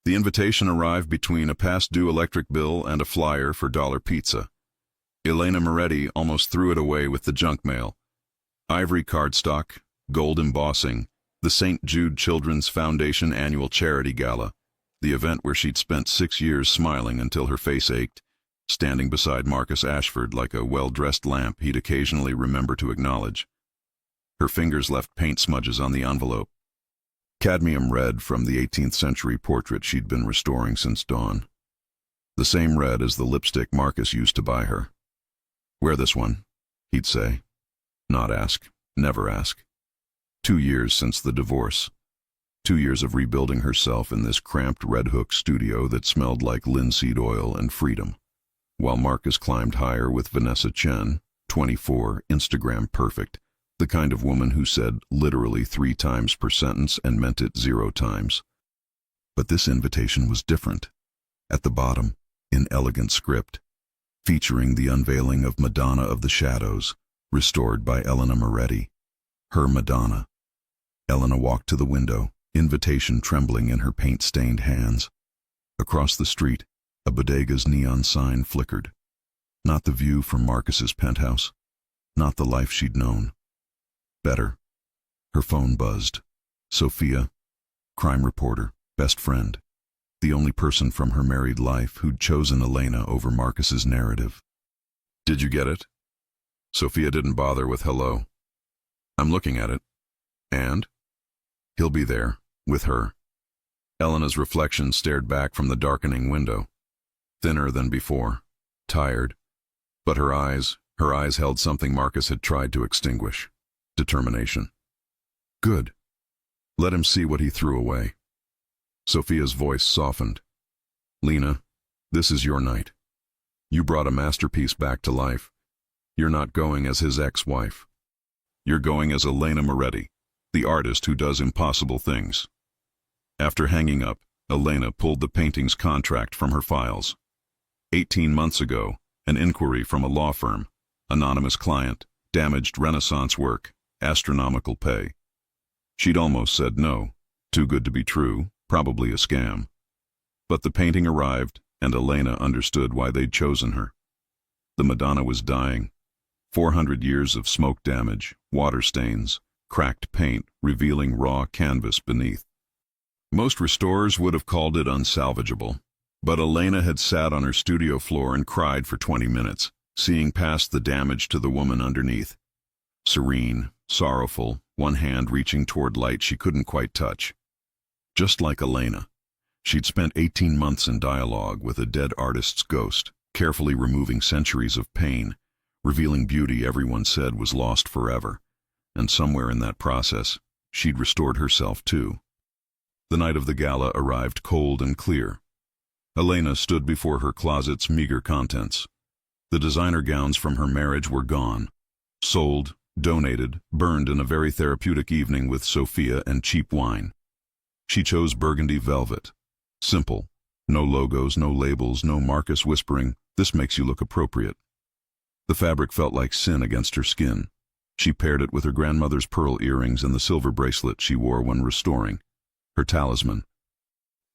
The invitation arrived between a past-due electric bill and a flyer for dollar pizza. Elena Moretti almost threw it away with the junk mail. Ivory cardstock, gold embossing, the St. Jude Children's Foundation annual charity gala, the event where she'd spent 6 years smiling until her face ached, standing beside Marcus Ashford like a well-dressed lamp he'd occasionally remember to acknowledge. Her fingers left paint smudges on the envelope. Cadmium red from the 18th century portrait she'd been restoring since dawn. The same red as the lipstick Marcus used to buy her. "Wear this one," he'd say. Not ask, never ask. 2 years since the divorce. 2 years of rebuilding herself in this cramped Red Hook studio that smelled like linseed oil and freedom, while Marcus climbed higher with Vanessa Chen, 24, Instagram perfect, the kind of woman who said literally 3 times per sentence and meant it 0 times. But this invitation was different. At the bottom, in elegant script, featuring the unveiling of Madonna of the Shadows, restored by Elena Moretti. Her Madonna. Elena walked to the window, invitation trembling in her paint-stained hands. Across the street, a bodega's neon sign flickered. Not the view from Marcus's penthouse. Not the life she'd known. Better. Her phone buzzed. Sophia, crime reporter, best friend. The only person from her married life who'd chosen Elena over Marcus's narrative. "Did you get it?" Sophia didn't bother with hello. "I'm looking at it." "And?" "He'll be there, with her." Elena's reflection stared back from the darkening window. Thinner than before. Tired. But her eyes held something Marcus had tried to extinguish. Determination. "Good. Let him see what he threw away." Sophia's voice softened. "Lena, this is your night. You brought a masterpiece back to life. You're not going as his ex-wife. You're going as Elena Moretti, the artist who does impossible things." After hanging up, Elena pulled the painting's contract from her files. 18 months ago, an inquiry from a law firm. Anonymous client, damaged Renaissance work, astronomical pay. She'd almost said no. Too good to be true, probably a scam. But the painting arrived, and Elena understood why they'd chosen her. The Madonna was dying. 400 years of smoke damage, water stains, cracked paint revealing raw canvas beneath. Most restorers would have called it unsalvageable, but Elena had sat on her studio floor and cried for 20 minutes, seeing past the damage to the woman underneath. Serene, sorrowful, one hand reaching toward light she couldn't quite touch. Just like Elena, she'd spent 18 months in dialogue with a dead artist's ghost, carefully removing centuries of pain, revealing beauty everyone said was lost forever. And somewhere in that process, she'd restored herself too. The night of the gala arrived cold and clear. Elena stood before her closet's meager contents. The designer gowns from her marriage were gone. Sold, donated, burned in a very therapeutic evening with Sophia and cheap wine. She chose burgundy velvet. Simple. No logos, no labels, no Marcus whispering, "This makes you look appropriate." The fabric felt like sin against her skin. She paired it with her grandmother's pearl earrings and the silver bracelet she wore when restoring. Her talisman.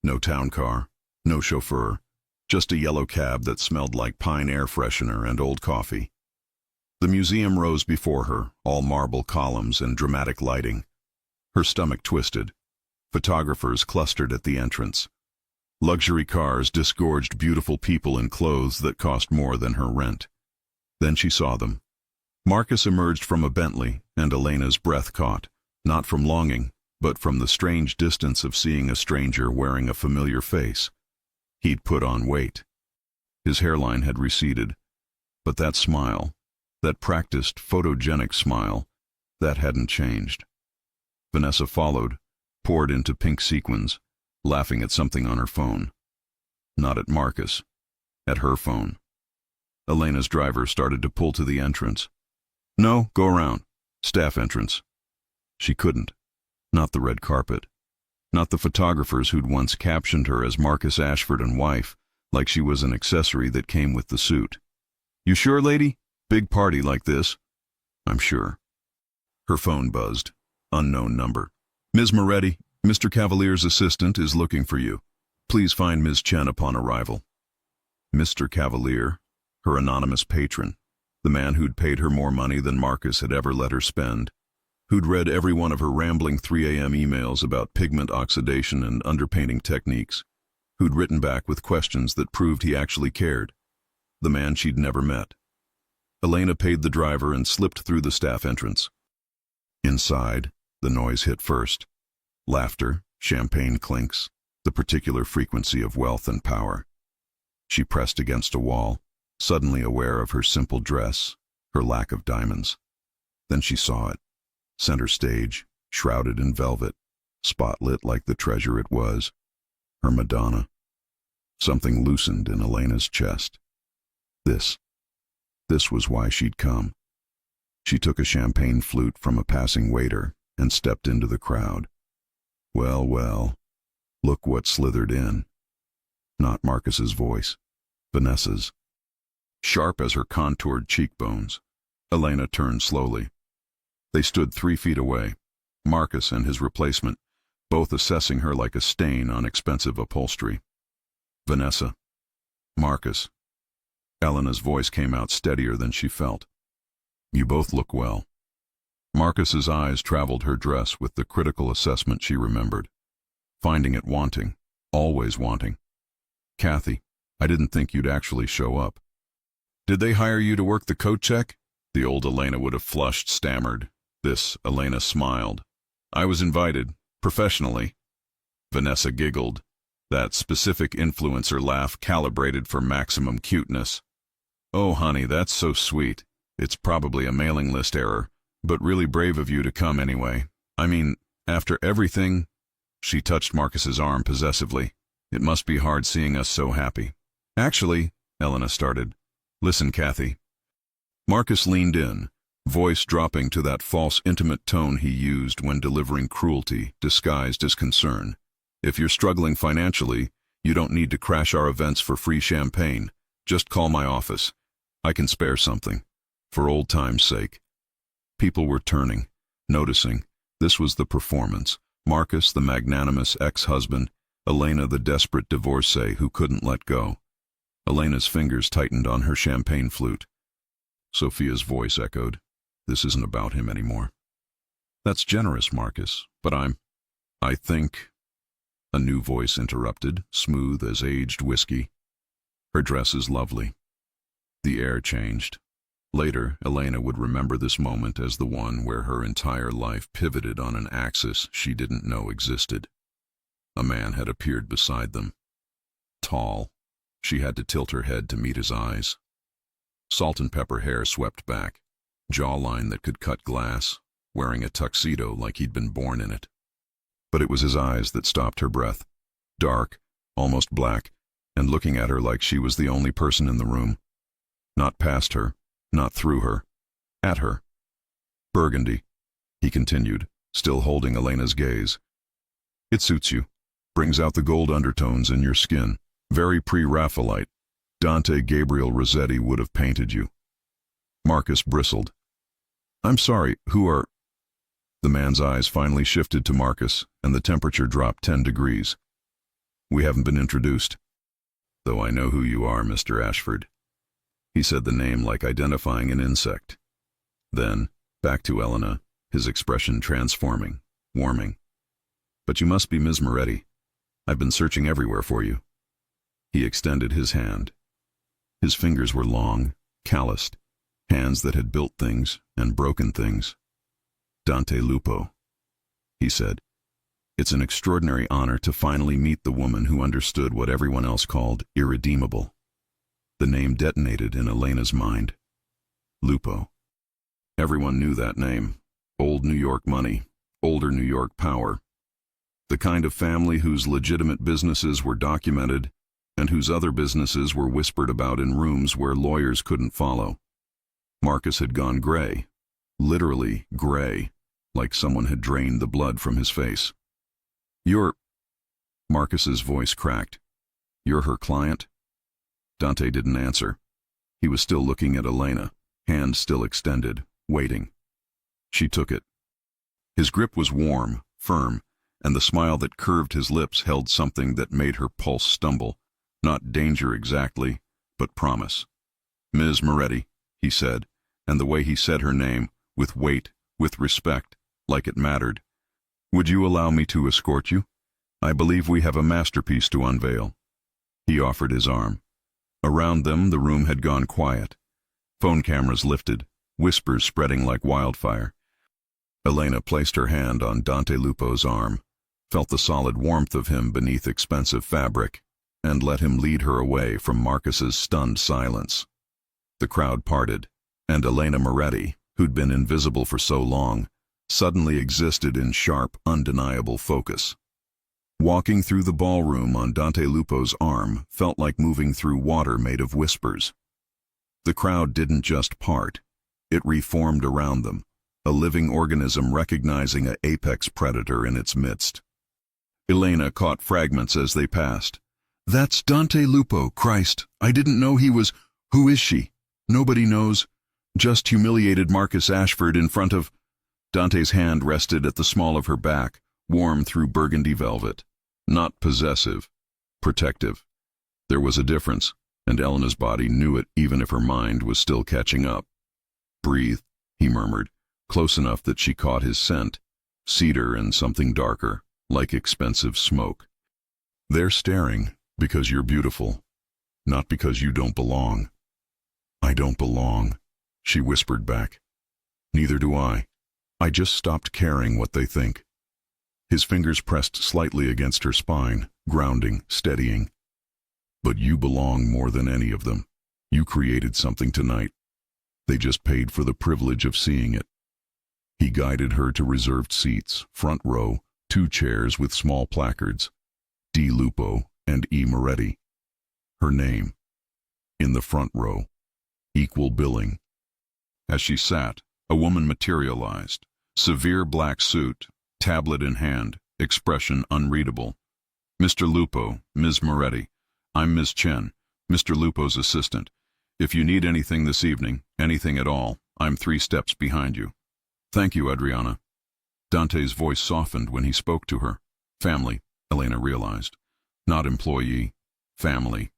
No town car, no chauffeur, just a yellow cab that smelled like pine air freshener and old coffee. The museum rose before her, all marble columns and dramatic lighting. Her stomach twisted. Photographers clustered at the entrance. Luxury cars disgorged beautiful people in clothes that cost more than her rent. Then she saw them. Marcus emerged from a Bentley, and Elena's breath caught, not from longing, but from the strange distance of seeing a stranger wearing a familiar face. He'd put on weight. His hairline had receded, but that smile, that practiced, photogenic smile, that hadn't changed. Vanessa followed, poured into pink sequins, laughing at something on her phone. Not at Marcus, at her phone. Elena's driver started to pull to the entrance. "No, go around. Staff entrance." She couldn't. Not the red carpet. Not the photographers who'd once captioned her as Marcus Ashford and wife, like she was an accessory that came with the suit. "You sure, lady? Big party like this?" "I'm sure." Her phone buzzed. Unknown number. "Ms. Moretti, Mr. Cavalier's assistant is looking for you." Please find Ms. Chen upon arrival. Mr. Cavalier, her anonymous patron, the man who'd paid her more money than Marcus had ever let her spend, who'd read every one of her rambling 3 a.m. emails about pigment oxidation and underpainting techniques, who'd written back with questions that proved he actually cared, the man she'd never met. Elena paid the driver and slipped through the staff entrance. Inside, the noise hit first. Laughter, champagne clinks, the particular frequency of wealth and power. She pressed against a wall, suddenly aware of her simple dress, her lack of diamonds. Then she saw it, center stage, shrouded in velvet, spotlit like the treasure it was, her Madonna. Something loosened in Elena's chest. This was why she'd come. She took a champagne flute from a passing waiter and stepped into the crowd. Well, well, look what slithered in. Not Marcus's voice, Vanessa's. Sharp as her contoured cheekbones, Elena turned slowly. They stood 3 feet away, Marcus and his replacement, both assessing her like a stain on expensive upholstery. Vanessa. Marcus. Elena's voice came out steadier than she felt. You both look well. Marcus's eyes traveled her dress with the critical assessment she remembered, finding it wanting, always wanting. Kathy, I didn't think you'd actually show up. Did they hire you to work the coat check? The old Elena would have flushed, stammered. This, Elena smiled. I was invited, professionally. Vanessa giggled, that specific influencer laugh calibrated for maximum cuteness. Oh, honey, that's so sweet. It's probably a mailing list error, but really brave of you to come anyway. I mean, after everything... She touched Marcus's arm possessively. It must be hard seeing us so happy. Actually, Elena started. Listen, Kathy. Marcus leaned in, voice dropping to that false intimate tone he used when delivering cruelty disguised as concern. If you're struggling financially, you don't need to crash our events for free champagne. Just call my office. I can spare something. For old time's sake. People were turning, noticing. This was the performance. Marcus, the magnanimous ex-husband, Elena, the desperate divorcee who couldn't let go. Elena's fingers tightened on her champagne flute. Sophia's voice echoed. This isn't about him anymore. That's generous, Marcus, but I think... A new voice interrupted, smooth as aged whiskey. Her dress is lovely. The air changed. Later, Elena would remember this moment as the one where her entire life pivoted on an axis she didn't know existed. A man had appeared beside them. Tall. She had to tilt her head to meet his eyes. Salt and pepper hair swept back, jawline that could cut glass, wearing a tuxedo like he'd been born in it. But it was his eyes that stopped her breath. Dark, almost black, and looking at her like she was the only person in the room. Not past her, not through her, at her. Burgundy, he continued, still holding Elena's gaze. It suits you, brings out the gold undertones in your skin. Very pre-Raphaelite. Dante Gabriel Rossetti would have painted you. Marcus bristled. I'm sorry, who are... The man's eyes finally shifted to Marcus, and the temperature dropped 10 degrees. We haven't been introduced. Though I know who you are, Mr. Ashford. He said the name like identifying an insect. Then, back to Elena, his expression transforming, warming. But you must be Ms. Moretti. I've been searching everywhere for you. He extended his hand. His fingers were long, calloused, hands that had built things and broken things. Dante Lupo, he said. It's an extraordinary honor to finally meet the woman who understood what everyone else called irredeemable. The name detonated in Elena's mind. Lupo. Everyone knew that name. Old New York money, older New York power. The kind of family whose legitimate businesses were documented and whose other businesses were whispered about in rooms where lawyers couldn't follow. Marcus had gone gray, literally gray, like someone had drained the blood from his face. You're... Marcus's voice cracked. You're her client? Dante didn't answer. He was still looking at Elena, hand still extended, waiting. She took it. His grip was warm, firm, and the smile that curved his lips held something that made her pulse stumble. Not danger exactly, but promise. "Ms. Moretti," he said, and the way he said her name, with weight, with respect, like it mattered. "Would you allow me to escort you? I believe we have a masterpiece to unveil." He offered his arm. Around them, the room had gone quiet. Phone cameras lifted, whispers spreading like wildfire. Elena placed her hand on Dante Lupo's arm, felt the solid warmth of him beneath expensive fabric, and let him lead her away from Marcus's stunned silence. The crowd parted, and Elena Moretti, who'd been invisible for so long, suddenly existed in sharp, undeniable focus. Walking through the ballroom on Dante Lupo's arm felt like moving through water made of whispers. The crowd didn't just part, it reformed around them, a living organism recognizing an apex predator in its midst. Elena caught fragments as they passed. "That's Dante Lupo, Christ, I didn't know he was—" "Who is she?" "Nobody knows. Just humiliated Marcus Ashford in front of—" Dante's hand rested at the small of her back, warm through burgundy velvet. Not possessive, protective. There was a difference, and Elena's body knew it even if her mind was still catching up. "Breathe," he murmured, close enough that she caught his scent, cedar and something darker, like expensive smoke. "They're staring because you're beautiful, not because you don't belong." "I don't belong," she whispered back. "Neither do I. I just stopped caring what they think." His fingers pressed slightly against her spine, grounding, steadying. "But you belong more than any of them. You created something tonight. They just paid for the privilege of seeing it." He guided her to reserved seats, front row, 2 chairs with small placards. D. Lupo and E. Moretti. Her name. In the front row. Equal billing. As she sat, a woman materialized. Severe black suit, tablet in hand, expression unreadable. "Mr. Lupo, Ms. Moretti. I'm Ms. Chen, Mr. Lupo's assistant. If you need anything this evening, anything at all, I'm 3 steps behind you." "Thank you, Adriana." Dante's voice softened when he spoke to her. Family, Elena realized. Not employee. Family.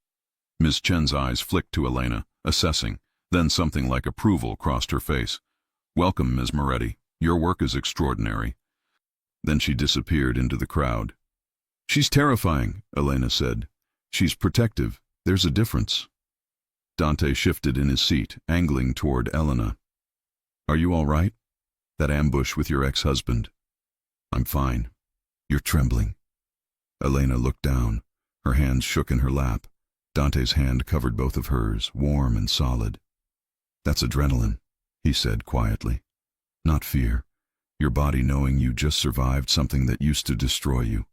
Ms. Chen's eyes flicked to Elena, assessing, then something like approval crossed her face. "Welcome, Ms. Moretti. Your work is extraordinary." Then she disappeared into the crowd. "She's terrifying," Elena said. "She's protective. There's a difference." Dante shifted in his seat, angling toward Elena. "Are you all right? That ambush with your ex-husband?" "I'm fine. You're trembling." Elena looked down. Her hands shook in her lap. Dante's hand covered both of hers, warm and solid. "That's adrenaline," he said quietly. "Not fear. Your body knowing you just survived something that used to destroy you.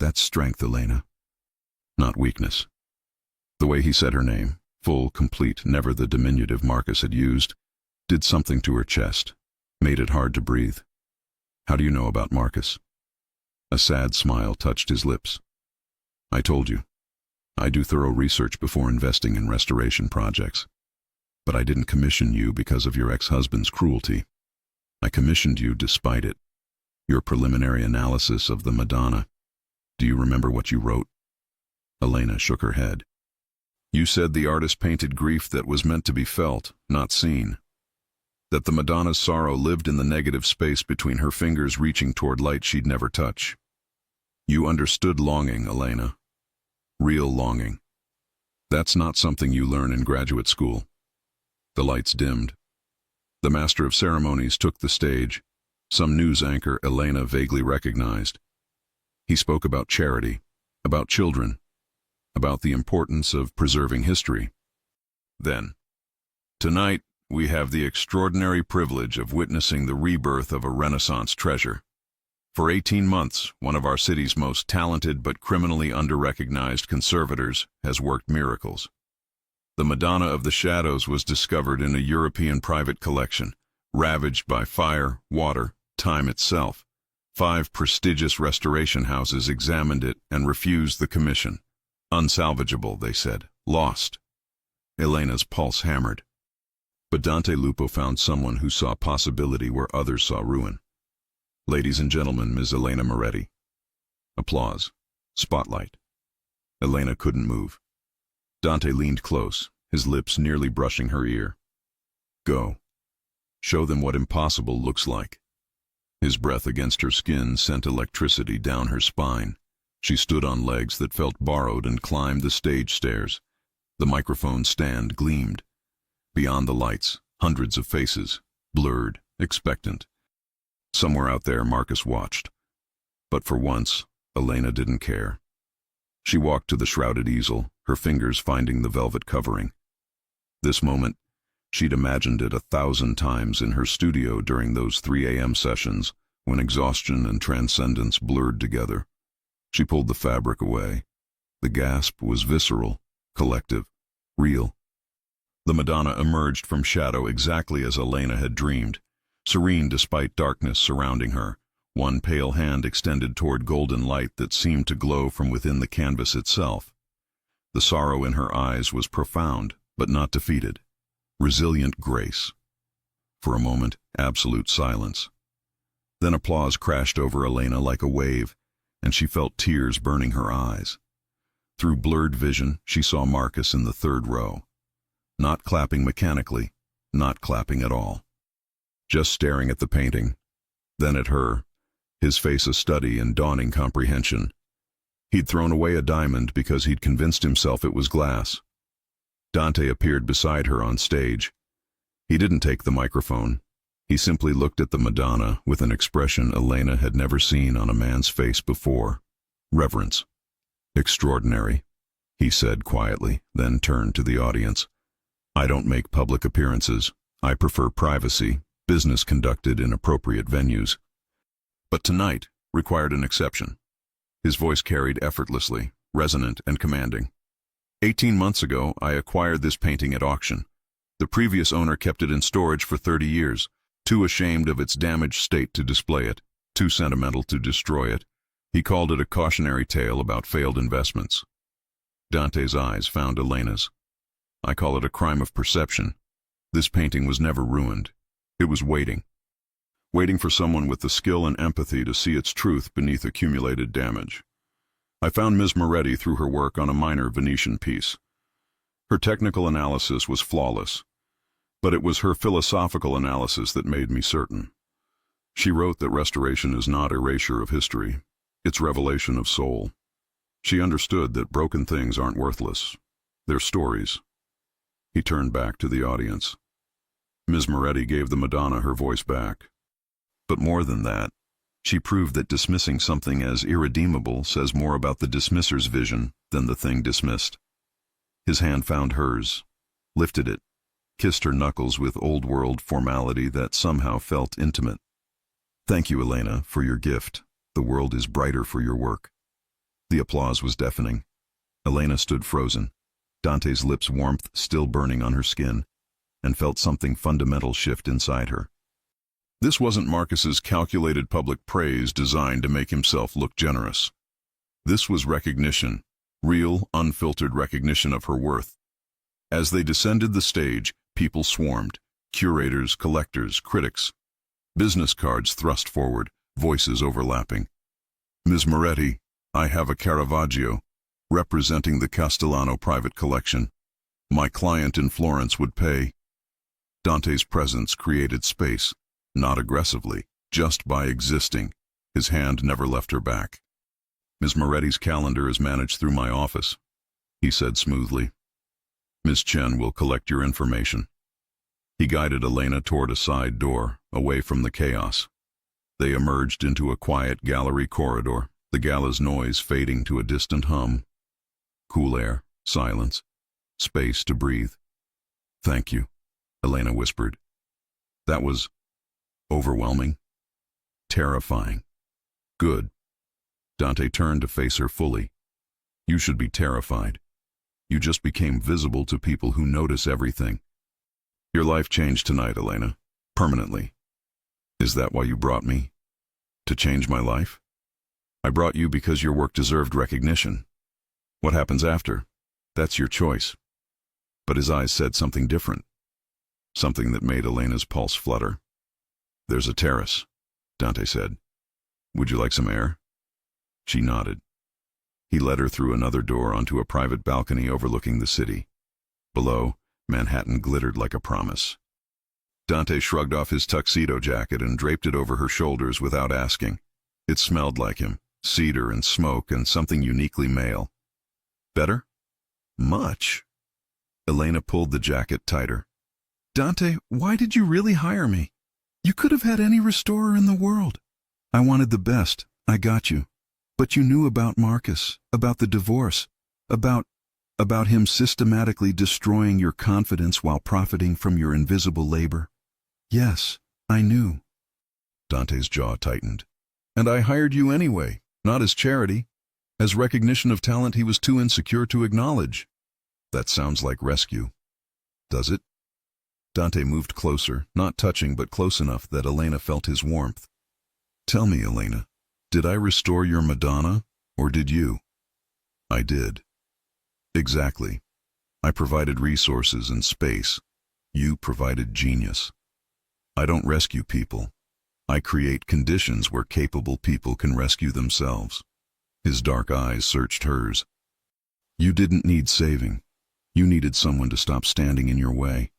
That's strength, Elena. Not weakness." The way he said her name, full, complete, never the diminutive Marcus had used, did something to her chest, made it hard to breathe. "How do you know about Marcus?" A sad smile touched his lips. "I told you. I do thorough research before investing in restoration projects. But I didn't commission you because of your ex-husband's cruelty. I commissioned you despite it. Your preliminary analysis of the Madonna. Do you remember what you wrote?" Elena shook her head. "You said the artist painted grief that was meant to be felt, not seen. That the Madonna's sorrow lived in the negative space between her fingers reaching toward light she'd never touch. You understood longing, Elena. Real longing. That's not something you learn in graduate school." The lights dimmed. The master of ceremonies took the stage, some news anchor Elena vaguely recognized. He spoke about charity, about children, about the importance of preserving history. Then, "Tonight, we have the extraordinary privilege of witnessing the rebirth of a Renaissance treasure. For 18 months, one of our city's most talented but criminally under-recognized conservators has worked miracles. The Madonna of the Shadows was discovered in a European private collection, ravaged by fire, water, time itself. 5 prestigious restoration houses examined it and refused the commission. Unsalvageable, they said. Lost." Elena's pulse hammered. But Dante Lupo found someone who saw possibility where others saw ruin. "Ladies and gentlemen, Ms. Elena Moretti." Applause. Spotlight. Elena couldn't move. Dante leaned close, his lips nearly brushing her ear. Go. Show them what impossible looks like. His breath against her skin sent electricity down her spine. She stood on legs that felt borrowed and climbed the stage stairs. The microphone stand gleamed. Beyond the lights, hundreds of faces, blurred, expectant. Somewhere out there, Marcus watched. But for once, Elena didn't care. She walked to the shrouded easel, her fingers finding the velvet covering. This moment, she'd imagined it 1,000 times in her studio during those 3 a.m. sessions when exhaustion and transcendence blurred together. She pulled the fabric away. The gasp was visceral, collective, real. The Madonna emerged from shadow exactly as Elena had dreamed, serene despite darkness surrounding her, one pale hand extended toward golden light that seemed to glow from within the canvas itself. The sorrow in her eyes was profound, but not defeated. Resilient grace. For a moment, absolute silence. Then applause crashed over Elena like a wave, and she felt tears burning her eyes. Through blurred vision, she saw Marcus in the third row. Not clapping mechanically, not clapping at all. Just staring at the painting, then at her, his face a study in dawning comprehension. He'd thrown away a diamond because he'd convinced himself it was glass. Dante appeared beside her on stage. He didn't take the microphone. He simply looked at the Madonna with an expression Elena had never seen on a man's face before. Reverence. Extraordinary, he said quietly, then turned to the audience. I don't make public appearances. I prefer privacy, business conducted in appropriate venues. But tonight required an exception. His voice carried effortlessly, resonant and commanding. 18 months ago, I acquired this painting at auction. The previous owner kept it in storage for 30 years, too ashamed of its damaged state to display it, too sentimental to destroy it. He called it a cautionary tale about failed investments. Dante's eyes found Elena's. I call it a crime of perception. This painting was never ruined. It was waiting. Waiting for someone with the skill and empathy to see its truth beneath accumulated damage. I found Ms. Moretti through her work on a minor Venetian piece. Her technical analysis was flawless, but it was her philosophical analysis that made me certain. She wrote that restoration is not erasure of history, it's revelation of soul. She understood that broken things aren't worthless. They're stories. He turned back to the audience. Ms. Moretti gave the Madonna her voice back. But more than that, she proved that dismissing something as irredeemable says more about the dismisser's vision than the thing dismissed. His hand found hers, lifted it, kissed her knuckles with old-world formality that somehow felt intimate. Thank you, Elena, for your gift. The world is brighter for your work. The applause was deafening. Elena stood frozen, Dante's lips' warmth still burning on her skin, and felt something fundamental shift inside her. This wasn't Marcus's calculated public praise designed to make himself look generous. This was recognition, real, unfiltered recognition of her worth. As they descended the stage, people swarmed, curators, collectors, critics. Business cards thrust forward, voices overlapping. Ms. Moretti, I have a Caravaggio, representing the Castellano private collection. My client in Florence would pay. Dante's presence created space, not aggressively, just by existing. His hand never left her back. Ms. Moretti's calendar is managed through my office, he said smoothly. Ms. Chen will collect your information. He guided Elena toward a side door, away from the chaos. They emerged into a quiet gallery corridor, the gala's noise fading to a distant hum. Cool air, silence, space to breathe. Thank you, Elena whispered. That was overwhelming, terrifying. Good. Dante turned to face her fully. You should be terrified. You just became visible to people who notice everything. Your life changed tonight, Elena. Permanently. Is that why you brought me? To change my life? I brought you because your work deserved recognition. What happens after? That's your choice. But his eyes said something different. Something that made Elena's pulse flutter. There's a terrace, Dante said. Would you like some air? She nodded. He led her through another door onto a private balcony overlooking the city. Below, Manhattan glittered like a promise. Dante shrugged off his tuxedo jacket and draped it over her shoulders without asking. It smelled like him, cedar and smoke and something uniquely male. Better? Much. Elena pulled the jacket tighter. Dante, why did you really hire me? You could have had any restorer in the world. I wanted the best. I got you. But you knew about Marcus, about the divorce, about him systematically destroying your confidence while profiting from your invisible labor. Yes, I knew. Dante's jaw tightened. And I hired you anyway, not as charity. As recognition of talent he was too insecure to acknowledge. That sounds like rescue. Does it? Dante moved closer, not touching but close enough that Elena felt his warmth. Tell me, Elena, did I restore your Madonna, or did you? I did. Exactly. I provided resources and space. You provided genius. I don't rescue people. I create conditions where capable people can rescue themselves. His dark eyes searched hers. You didn't need saving. You needed someone to stop standing in your way.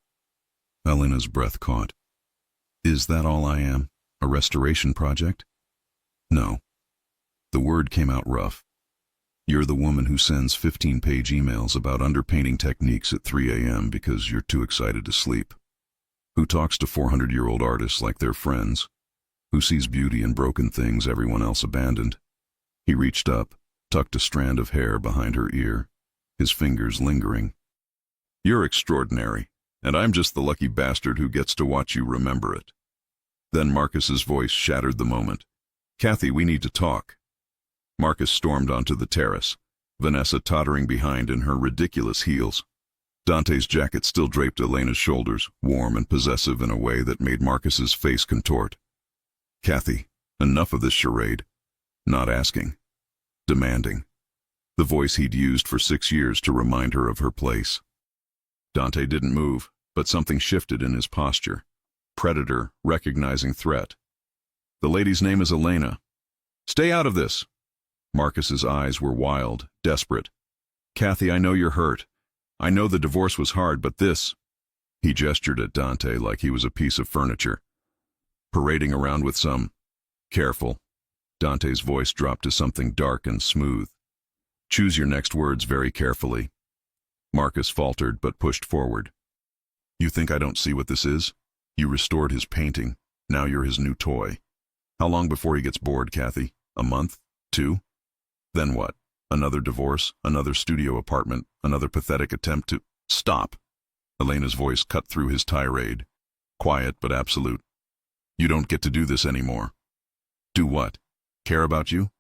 Elena's breath caught. Is that all I am? A restoration project? No. The word came out rough. You're the woman who sends 15-page emails about underpainting techniques at 3 a.m. because you're too excited to sleep. Who talks to 400-year-old artists like they're friends. Who sees beauty in broken things everyone else abandoned. He reached up, tucked a strand of hair behind her ear, his fingers lingering. You're extraordinary, and I'm just the lucky bastard who gets to watch you remember it. Then Marcus's voice shattered the moment. Kathy, we need to talk. Marcus stormed onto the terrace, Vanessa tottering behind in her ridiculous heels. Dante's jacket still draped Elena's shoulders, warm and possessive in a way that made Marcus's face contort. Kathy, enough of this charade. Not asking. Demanding. The voice he'd used for 6 years to remind her of her place. Dante didn't move, but something shifted in his posture. Predator recognizing threat. The lady's name is Elena. Stay out of this. Marcus's eyes were wild, desperate. Kathy, I know you're hurt. I know the divorce was hard, but this... He gestured at Dante like he was a piece of furniture. Parading around with some... Careful. Dante's voice dropped to something dark and smooth. Choose your next words very carefully. Marcus faltered but pushed forward. You think I don't see what this is? You restored his painting. Now you're his new toy. How long before he gets bored, Kathy? A month? 2? Then what? Another divorce? Another studio apartment? Another pathetic attempt to... Stop! Elena's voice cut through his tirade. Quiet but absolute. You don't get to do this anymore. Do what? Care about you?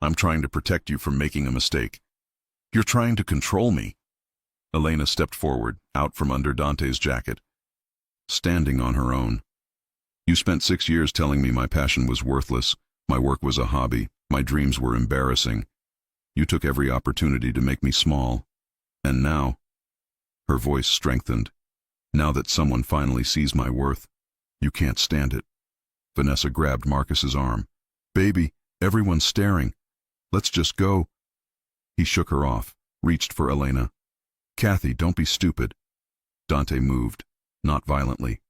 I'm trying to protect you from making a mistake. You're trying to control me. Elena stepped forward, out from under Dante's jacket. Standing on her own. You spent 6 years telling me my passion was worthless, my work was a hobby, my dreams were embarrassing. You took every opportunity to make me small. And now... Her voice strengthened. Now that someone finally sees my worth, you can't stand it. Vanessa grabbed Marcus's arm. Baby, everyone's staring. Let's just go. He shook her off, reached for Elena. Kathy, don't be stupid. Dante moved, not violently.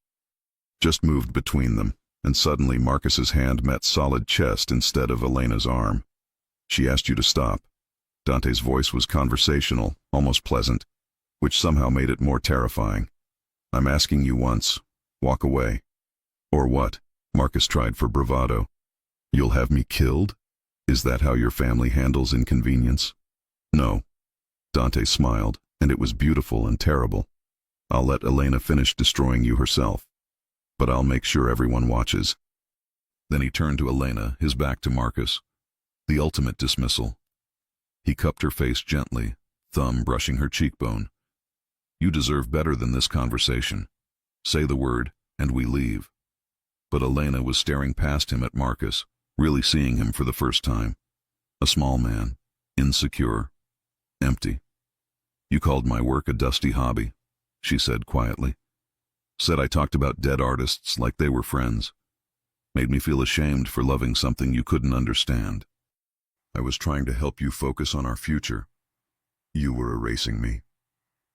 Just moved between them, and suddenly Marcus's hand met solid chest instead of Elena's arm. She asked you to stop. Dante's voice was conversational, almost pleasant, which somehow made it more terrifying. I'm asking you once. Walk away. Or what? Marcus tried for bravado. You'll have me killed? Is that how your family handles inconvenience? No. Dante smiled, and it was beautiful and terrible. I'll let Elena finish destroying you herself. But I'll make sure everyone watches. Then he turned to Elena, his back to Marcus. The ultimate dismissal. He cupped her face gently, thumb brushing her cheekbone. You deserve better than this conversation. Say the word, and we leave. But Elena was staring past him at Marcus, really seeing him for the first time. A small man, insecure, empty. You called my work a dusty hobby, she said quietly. Said I talked about dead artists like they were friends. Made me feel ashamed for loving something you couldn't understand. I was trying to help you focus on our future. You were erasing me.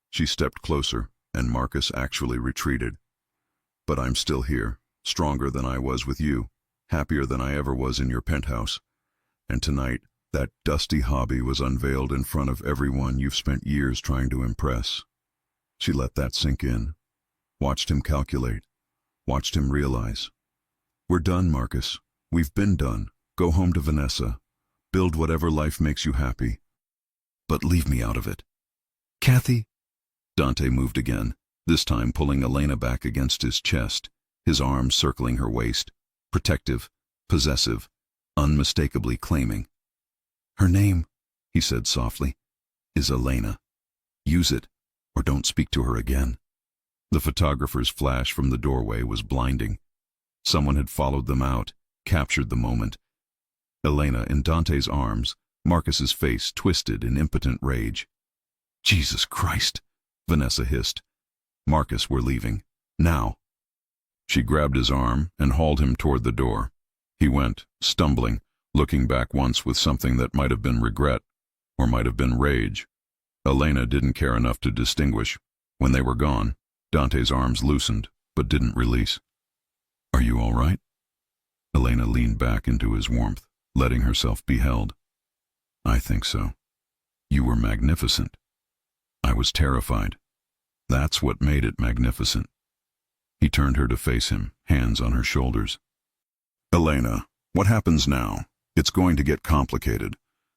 She stepped closer, and Marcus actually retreated. But I'm still here, stronger than I was with you, happier than I ever was in your penthouse. And tonight, that dusty hobby was unveiled in front of everyone you've spent years trying to impress. She let that sink in, watched him calculate, watched him realize. We're done, Marcus. We've been done. Go home to Vanessa. Build whatever life makes you happy. But leave me out of it. Kathy? Dante moved again, this time pulling Elena back against his chest, his arms circling her waist, protective, possessive, unmistakably claiming. Her name, he said softly, is Elena. Use it, or don't speak to her again. The photographer's flash from the doorway was blinding. Someone had followed them out, captured the moment. Elena in Dante's arms, Marcus's face twisted in impotent rage. Jesus Christ, Vanessa hissed. Marcus, we're leaving. Now. She grabbed his arm and hauled him toward the door. He went, stumbling, looking back once with something that might have been regret, or might have been rage. Elena didn't care enough to distinguish. When they were gone, Dante's arms loosened, but didn't release. Are you all right? Elena leaned back into his warmth, letting herself be held. I think so. You were magnificent. I was terrified. That's what made it magnificent. He turned her to face him, hands on her shoulders. Elena, what happens now? It's going to get complicated.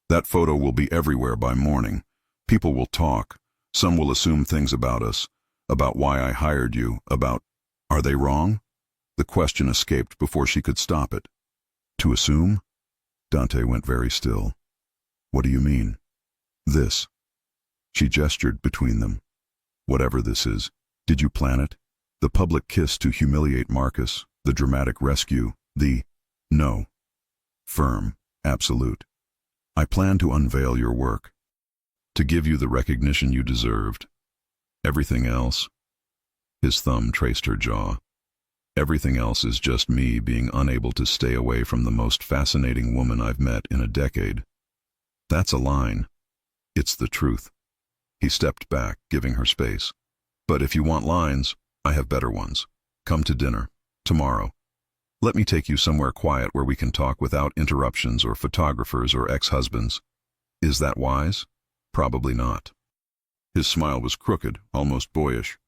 That photo will be everywhere by morning. People will talk. Some will assume things about us, about why I hired you, about, are they wrong? The question escaped before she could stop it. To assume? Dante went very still. What do you mean? This. She gestured between them. Whatever this is, did you plan it? The public kiss to humiliate Marcus, the dramatic rescue, the no. Firm, absolute. I plan to unveil your work, to give you the recognition you deserved. Everything else, his thumb traced her jaw. Everything else is just me being unable to stay away from the most fascinating woman I've met in a decade. That's a line. It's the truth. He stepped back, giving her space. But if you want lines, I have better ones. Come to dinner, tomorrow. Let me take you somewhere quiet where we can talk without interruptions or photographers or ex-husbands. Is that wise? Probably not. His smile was crooked, almost boyish.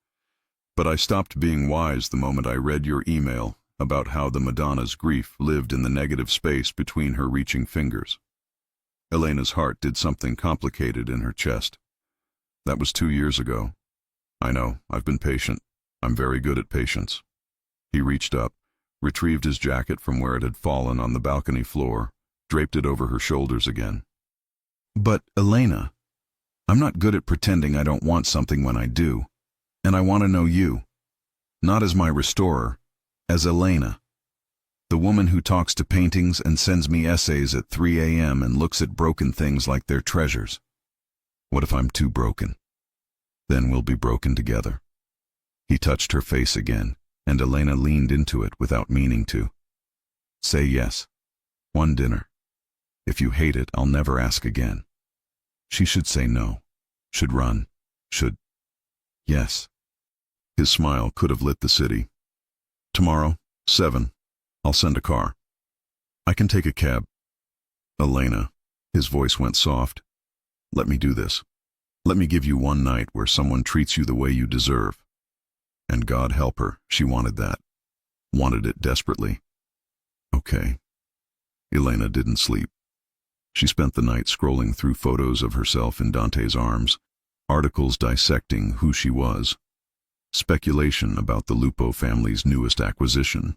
But I stopped being wise the moment I read your email about how the Madonna's grief lived in the negative space between her reaching fingers. Elena's heart did something complicated in her chest. That was 2 years ago. I know, I've been patient. I'm very good at patience. He reached up, retrieved his jacket from where it had fallen on the balcony floor, draped it over her shoulders again. But, Elena, I'm not good at pretending I don't want something when I do. And I want to know you. Not as my restorer, as Elena. The woman who talks to paintings and sends me essays at 3 a.m. and looks at broken things like they're treasures. What if I'm too broken? Then we'll be broken together. He touched her face again, and Elena leaned into it without meaning to. Say yes. One dinner. If you hate it, I'll never ask again. She should say no. Should run. Should. Yes. His smile could have lit the city. Tomorrow, 7. I'll send a car. I can take a cab. Elena. His voice went soft. Let me do this. Let me give you one night where someone treats you the way you deserve. And God help her, she wanted that. Wanted it desperately. Okay. Elena didn't sleep. She spent the night scrolling through photos of herself in Dante's arms, articles dissecting who she was, speculation about the Lupo family's newest acquisition.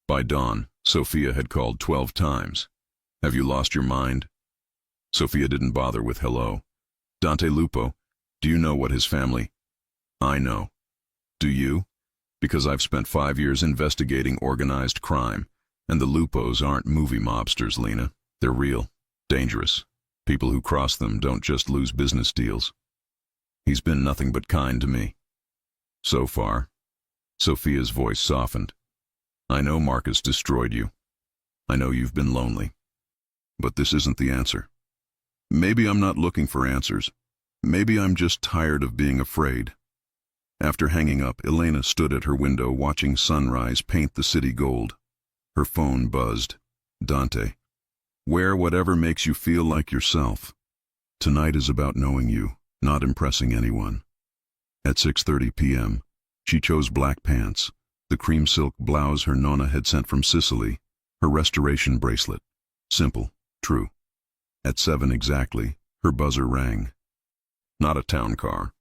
By dawn, Sophia had called 12 times. Have you lost your mind? Sophia didn't bother with hello. Dante Lupo, do you know what his family? I know. Do you? Because I've spent 5 years investigating organized crime, and the Lupos aren't movie mobsters, Lena. They're real, dangerous. People who cross them don't just lose business deals. He's been nothing but kind to me. So far. Sophia's voice softened. I know Marcus destroyed you. I know you've been lonely. But this isn't the answer. Maybe I'm not looking for answers. Maybe I'm just tired of being afraid. After hanging up, Elena stood at her window watching sunrise paint the city gold. Her phone buzzed. Dante. Wear whatever makes you feel like yourself. Tonight is about knowing you, not impressing anyone. At 6:30 p.m., she chose black pants, the cream silk blouse her nonna had sent from Sicily, her restoration bracelet. Simple, true. At 7 exactly, her buzzer rang. Not a town car.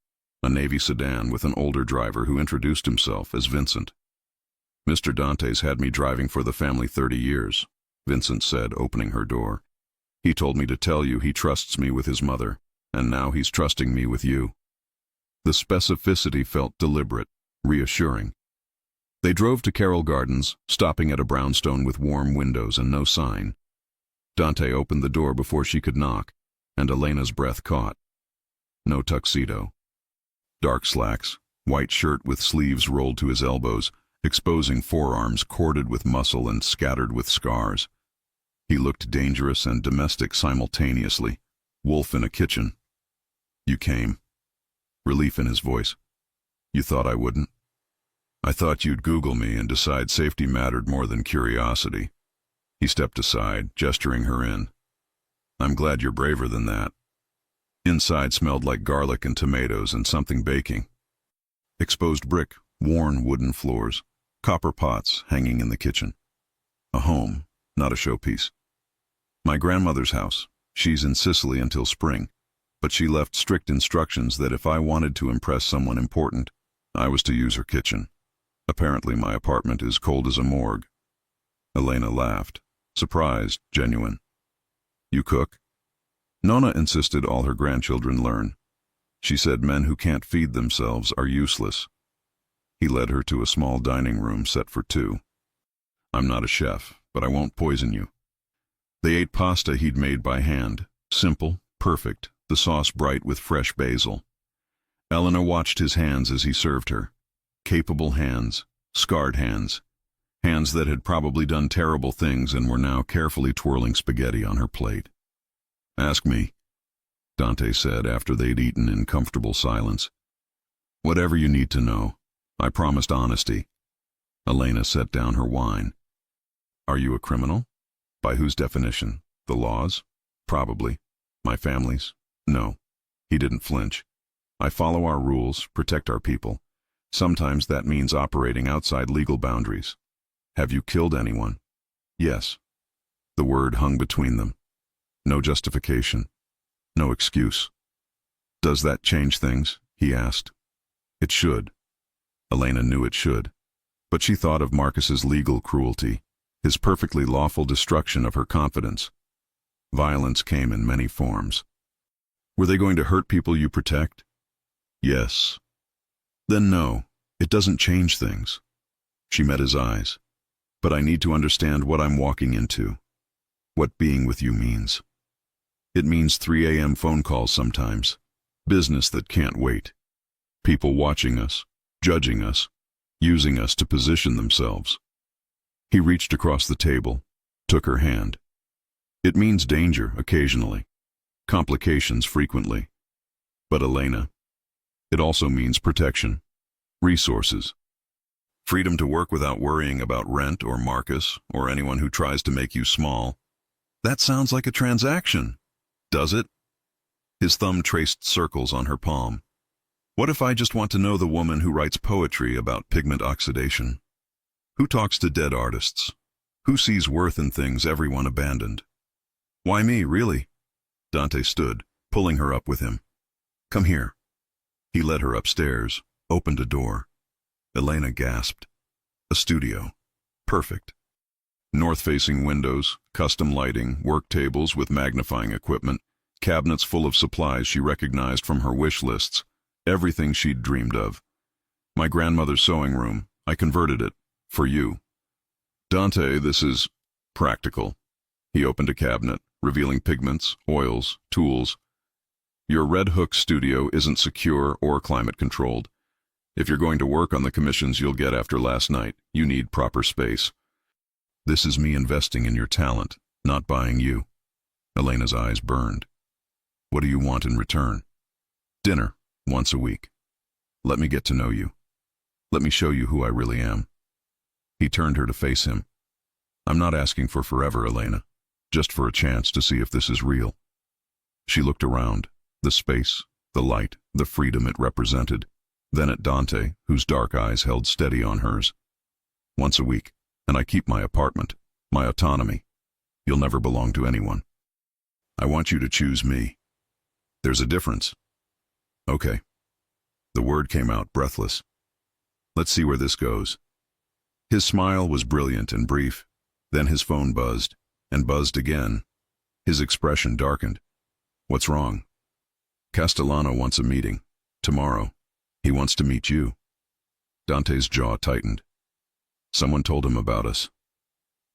A Navy sedan with an older driver who introduced himself as Vincent. Mr. Dante's had me driving for the family 30 years, Vincent said, opening her door. He told me to tell you he trusts me with his mother, and now he's trusting me with you. The specificity felt deliberate, reassuring. They drove to Carroll Gardens, stopping at a brownstone with warm windows and no sign. Dante opened the door before she could knock, and Elena's breath caught. No tuxedo. Dark slacks, white shirt with sleeves rolled to his elbows, exposing forearms corded with muscle and scattered with scars. He looked dangerous and domestic simultaneously, wolf in a kitchen. You came. Relief in his voice. You thought I wouldn't? I thought you'd Google me and decide safety mattered more than curiosity. He stepped aside, gesturing her in. I'm glad you're braver than that. Inside smelled like garlic and tomatoes and something baking. Exposed brick, worn wooden floors, copper pots hanging in the kitchen. A home, not a showpiece. My grandmother's house. She's in Sicily until spring, but she left strict instructions that if I wanted to impress someone important, I was to use her kitchen. Apparently my apartment is cold as a morgue. Elena laughed, surprised, genuine. You cook? Nonna insisted all her grandchildren learn. She said men who can't feed themselves are useless. He led her to a small dining room set for two. I'm not a chef, but I won't poison you. They ate pasta he'd made by hand, simple, perfect, the sauce bright with fresh basil. Elena watched his hands as he served her. Capable hands, scarred hands, hands that had probably done terrible things and were now carefully twirling spaghetti on her plate. Ask me, Dante said after they'd eaten in comfortable silence. Whatever you need to know. I promised honesty. Elena set down her wine. Are you a criminal? By whose definition? The law's? Probably. My family's? No. He didn't flinch. I follow our rules, protect our people. Sometimes that means operating outside legal boundaries. Have you killed anyone? Yes. The word hung between them. No justification. No excuse. Does that change things? He asked. It should. Elena knew it should. But she thought of Marcus's legal cruelty, his perfectly lawful destruction of her confidence. Violence came in many forms. Were they going to hurt people you protect? Yes. Then no, it doesn't change things. She met his eyes. But I need to understand what I'm walking into. What being with you means. It means 3 a.m. phone calls sometimes. Business that can't wait. People watching us, judging us, using us to position themselves. He reached across the table, took her hand. It means danger occasionally, complications frequently. But Elena, it also means protection, resources, freedom to work without worrying about rent or Marcus or anyone who tries to make you small. That sounds like a transaction, does it? His thumb traced circles on her palm. What if I just want to know the woman who writes poetry about pigment oxidation? Who talks to dead artists? Who sees worth in things everyone abandoned? Why me, really? Dante stood, pulling her up with him. Come here. He led her upstairs, opened a door. Elena gasped. A studio. Perfect. North-facing windows, custom lighting, work tables with magnifying equipment, cabinets full of supplies she recognized from her wish lists, everything she'd dreamed of. My grandmother's sewing room. I converted it. For you. Dante, this is practical. He opened a cabinet, revealing pigments, oils, tools. Your Red Hook studio isn't secure or climate-controlled. If you're going to work on the commissions you'll get after last night, you need proper space. This is me investing in your talent, not buying you. Elena's eyes burned. What do you want in return? Dinner, once a week. Let me get to know you. Let me show you who I really am. He turned her to face him. I'm not asking for forever, Elena. Just for a chance to see if this is real. She looked around, the space, the light, the freedom it represented, then at Dante, whose dark eyes held steady on hers. Once a week, and I keep my apartment, my autonomy. You'll never belong to anyone. I want you to choose me. There's a difference. Okay. The word came out breathless. Let's see where this goes. His smile was brilliant and brief. Then his phone buzzed, and buzzed again. His expression darkened. What's wrong? Castellano wants a meeting. Tomorrow. He wants to meet you. Dante's jaw tightened. Someone told him about us.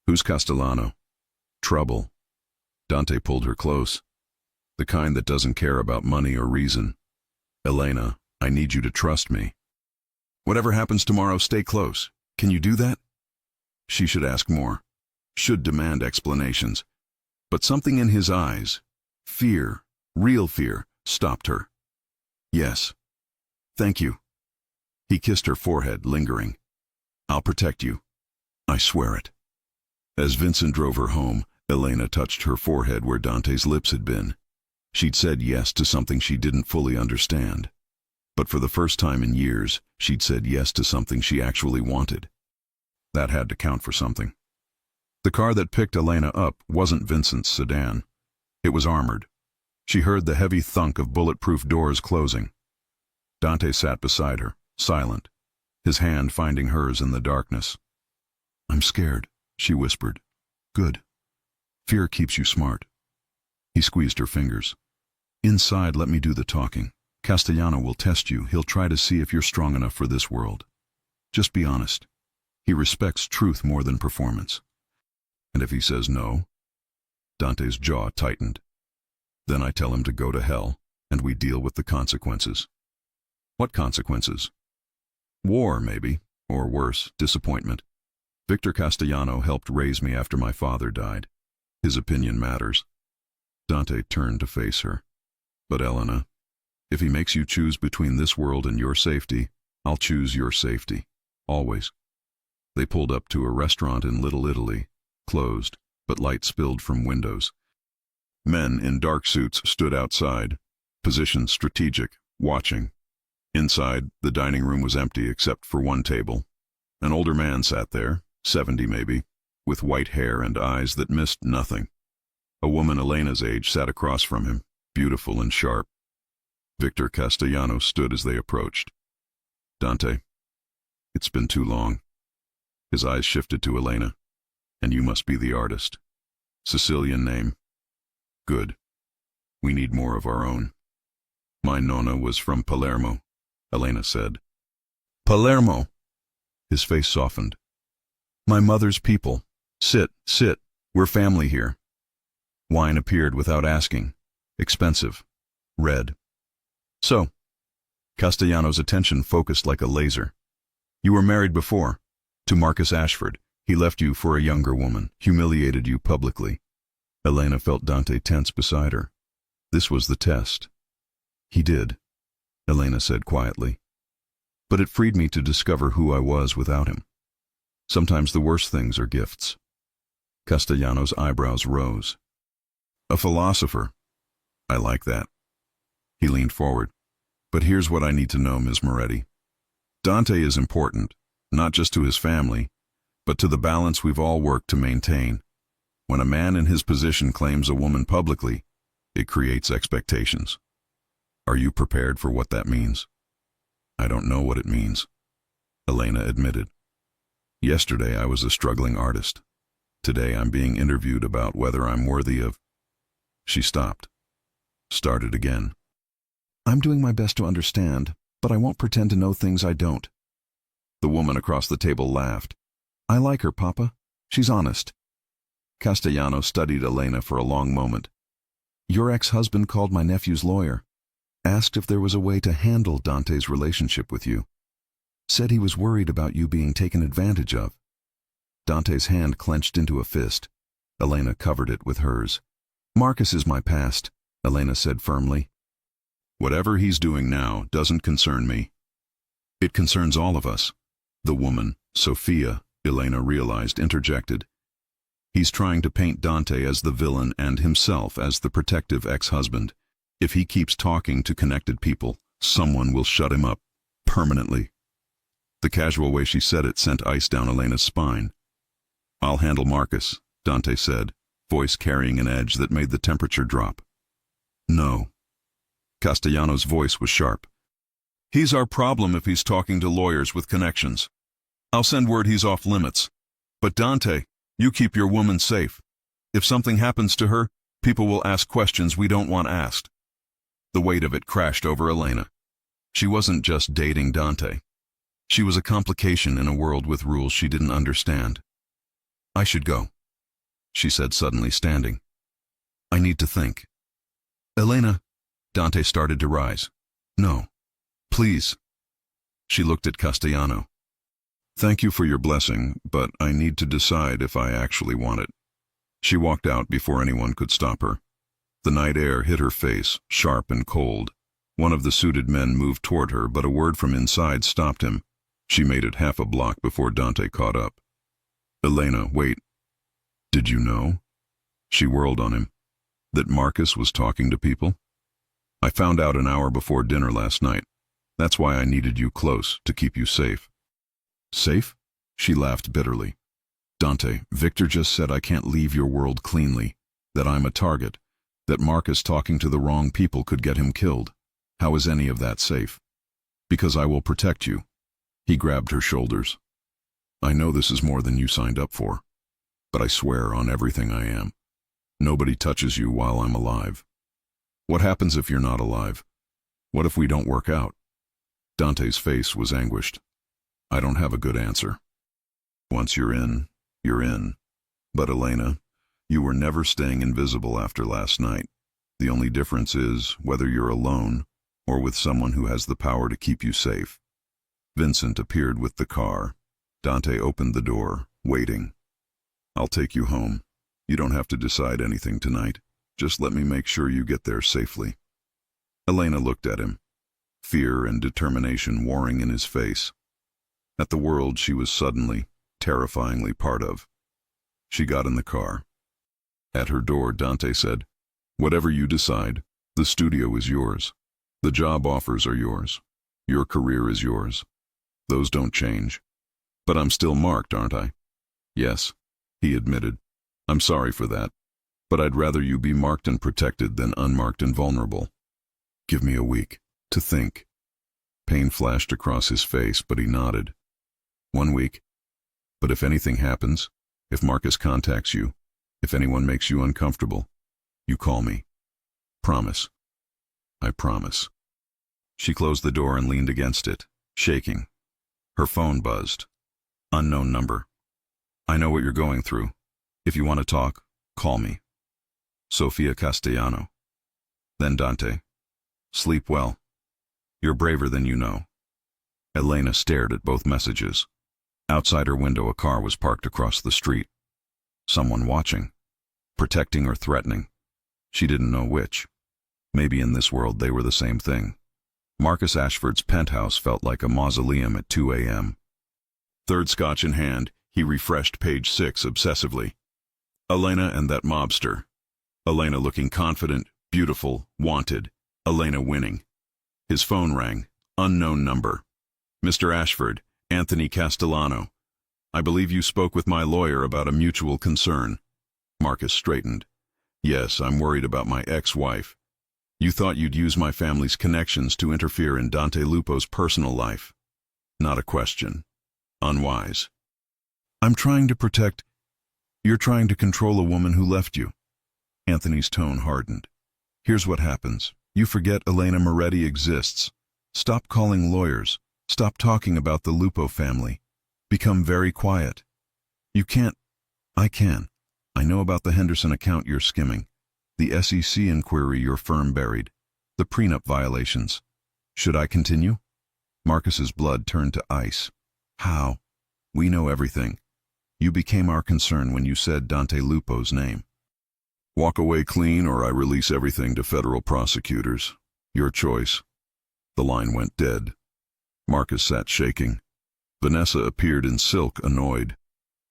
Who's Castellano? Trouble. Dante pulled her close. The kind that doesn't care about money or reason. Elena, I need you to trust me. Whatever happens tomorrow, stay close. Can you do that? She should ask more. Should demand explanations. But something in his eyes, fear, real fear, stopped her. Yes. Thank you. He kissed her forehead, lingering. I'll protect you. I swear it. As Vincent drove her home, Elena touched her forehead where Dante's lips had been. She'd said yes to something she didn't fully understand. But for the first time in years, she'd said yes to something she actually wanted. That had to count for something. The car that picked Elena up wasn't Vincent's sedan. It was armored. She heard the heavy thunk of bulletproof doors closing. Dante sat beside her, silent, his hand finding hers in the darkness. I'm scared, she whispered. Good. Fear keeps you smart. He squeezed her fingers. Inside, let me do the talking. Castellano will test you. He'll try to see if you're strong enough for this world. Just be honest. He respects truth more than performance. And if he says no? Dante's jaw tightened. Then I tell him to go to hell, and we deal with the consequences. What consequences? War, maybe, or worse, disappointment. Victor Castellano helped raise me after my father died. His opinion matters. Dante turned to face her. But Elena, if he makes you choose between this world and your safety, I'll choose your safety. Always. They pulled up to a restaurant in Little Italy, closed, but light spilled from windows. Men in dark suits stood outside, positioned strategic, watching. Inside, the dining room was empty except for one table. An older man sat there, 70 maybe, with white hair and eyes that missed nothing. A woman Elena's age sat across from him, beautiful and sharp. Victor Castellano stood as they approached. Dante, it's been too long. His eyes shifted to Elena. And you must be the artist. Sicilian name. Good. We need more of our own. My nonna was from Palermo, Elena said. Palermo! His face softened. My mother's people. Sit, sit. We're family here. Wine appeared without asking. Expensive. Red. So, Castellano's attention focused like a laser. You were married before, to Marcus Ashford. He left you for a younger woman, humiliated you publicly. Elena felt Dante tense beside her. This was the test. He did, Elena said quietly. But it freed me to discover who I was without him. Sometimes the worst things are gifts. Castellano's eyebrows rose. A philosopher. I like that. He leaned forward. But here's what I need to know, Ms. Moretti. Dante is important, not just to his family, but to the balance we've all worked to maintain. When a man in his position claims a woman publicly, it creates expectations. Are you prepared for what that means? I don't know what it means, Elena admitted. Yesterday I was a struggling artist. Today I'm being interviewed about whether I'm worthy of... She stopped. Started again. I'm doing my best to understand, but I won't pretend to know things I don't. The woman across the table laughed. I like her, Papa. She's honest. Castellano studied Elena for a long moment. Your ex-husband called my nephew's lawyer. Asked if there was a way to handle Dante's relationship with you. Said he was worried about you being taken advantage of. Dante's hand clenched into a fist. Elena covered it with hers. Marcus is my past, Elena said firmly. Whatever he's doing now doesn't concern me. It concerns all of us. The woman, Sophia, Elena realized, interjected. He's trying to paint Dante as the villain and himself as the protective ex-husband. If he keeps talking to connected people, someone will shut him up, permanently. The casual way she said it sent ice down Elena's spine. I'll handle Marcus, Dante said, voice carrying an edge that made the temperature drop. No. Castellano's voice was sharp. He's our problem if he's talking to lawyers with connections. I'll send word he's off limits. But Dante, you keep your woman safe. If something happens to her, people will ask questions we don't want asked. The weight of it crashed over Elena. She wasn't just dating Dante. She was a complication in a world with rules she didn't understand. I should go, she said, suddenly standing. I need to think. Elena, Dante started to rise. No, please. She looked at Castellano. Thank you for your blessing, but I need to decide if I actually want it. She walked out before anyone could stop her. The night air hit her face, sharp and cold. One of the suited men moved toward her, but a word from inside stopped him. She made it half a block before Dante caught up. Elena, wait. Did you know? She whirled on him. That Marcus was talking to people? I found out an hour before dinner last night. That's why I needed you close, to keep you safe. Safe? She laughed bitterly. Dante, Victor just said I can't leave your world cleanly, that I'm a target, that Marcus talking to the wrong people could get him killed. How is any of that safe? Because I will protect you. He grabbed her shoulders. I know this is more than you signed up for, but I swear on everything I am. Nobody touches you while I'm alive. What happens if you're not alive? What if we don't work out? Dante's face was anguished. I don't have a good answer. Once you're in, you're in. But Elena, you were never staying invisible after last night. The only difference is whether you're alone or with someone who has the power to keep you safe. Vincent appeared with the car. Dante opened the door, waiting. I'll take you home. You don't have to decide anything tonight. Just let me make sure you get there safely. Elena looked at him, fear and determination warring in his face. At the world she was suddenly, terrifyingly part of. She got in the car. At her door, Dante said, Whatever you decide, the studio is yours. The job offers are yours. Your career is yours. Those don't change. But I'm still marked, aren't I? Yes, he admitted. I'm sorry for that. But I'd rather you be marked and protected than unmarked and vulnerable. Give me a week to think. Pain flashed across his face, but he nodded. 1 week. But if anything happens, if Marcus contacts you, if anyone makes you uncomfortable, you call me. Promise. I promise. She closed the door and leaned against it, shaking. Her phone buzzed. Unknown number. I know what you're going through. If you want to talk, call me. Sofia Castellano. Then Dante. Sleep well. You're braver than you know. Elena stared at both messages. Outside her window, a car was parked across the street. Someone watching. Protecting or threatening. She didn't know which. Maybe in this world they were the same thing. Marcus Ashford's penthouse felt like a mausoleum at 2 a.m. Third scotch in hand, he refreshed page 6 obsessively. Elena and that mobster. Elena looking confident, beautiful, wanted. Elena winning. His phone rang. Unknown number. Mr. Ashford, Anthony Castellano. I believe you spoke with my lawyer about a mutual concern. Marcus straightened. Yes, I'm worried about my ex-wife. You thought you'd use my family's connections to interfere in Dante Lupo's personal life. Not a question. Unwise. I'm trying to protect... You're trying to control a woman who left you. Anthony's tone hardened. Here's what happens. You forget Elena Moretti exists. Stop calling lawyers. Stop talking about the Lupo family. Become very quiet. You can't... I can. I know about the Henderson account you're skimming. The SEC inquiry your firm buried. The prenup violations. Should I continue? Marcus's blood turned to ice. How? We know everything. You became our concern when you said Dante Lupo's name. Walk away clean or I release everything to federal prosecutors. Your choice. The line went dead. Marcus sat shaking. Vanessa appeared in silk, annoyed.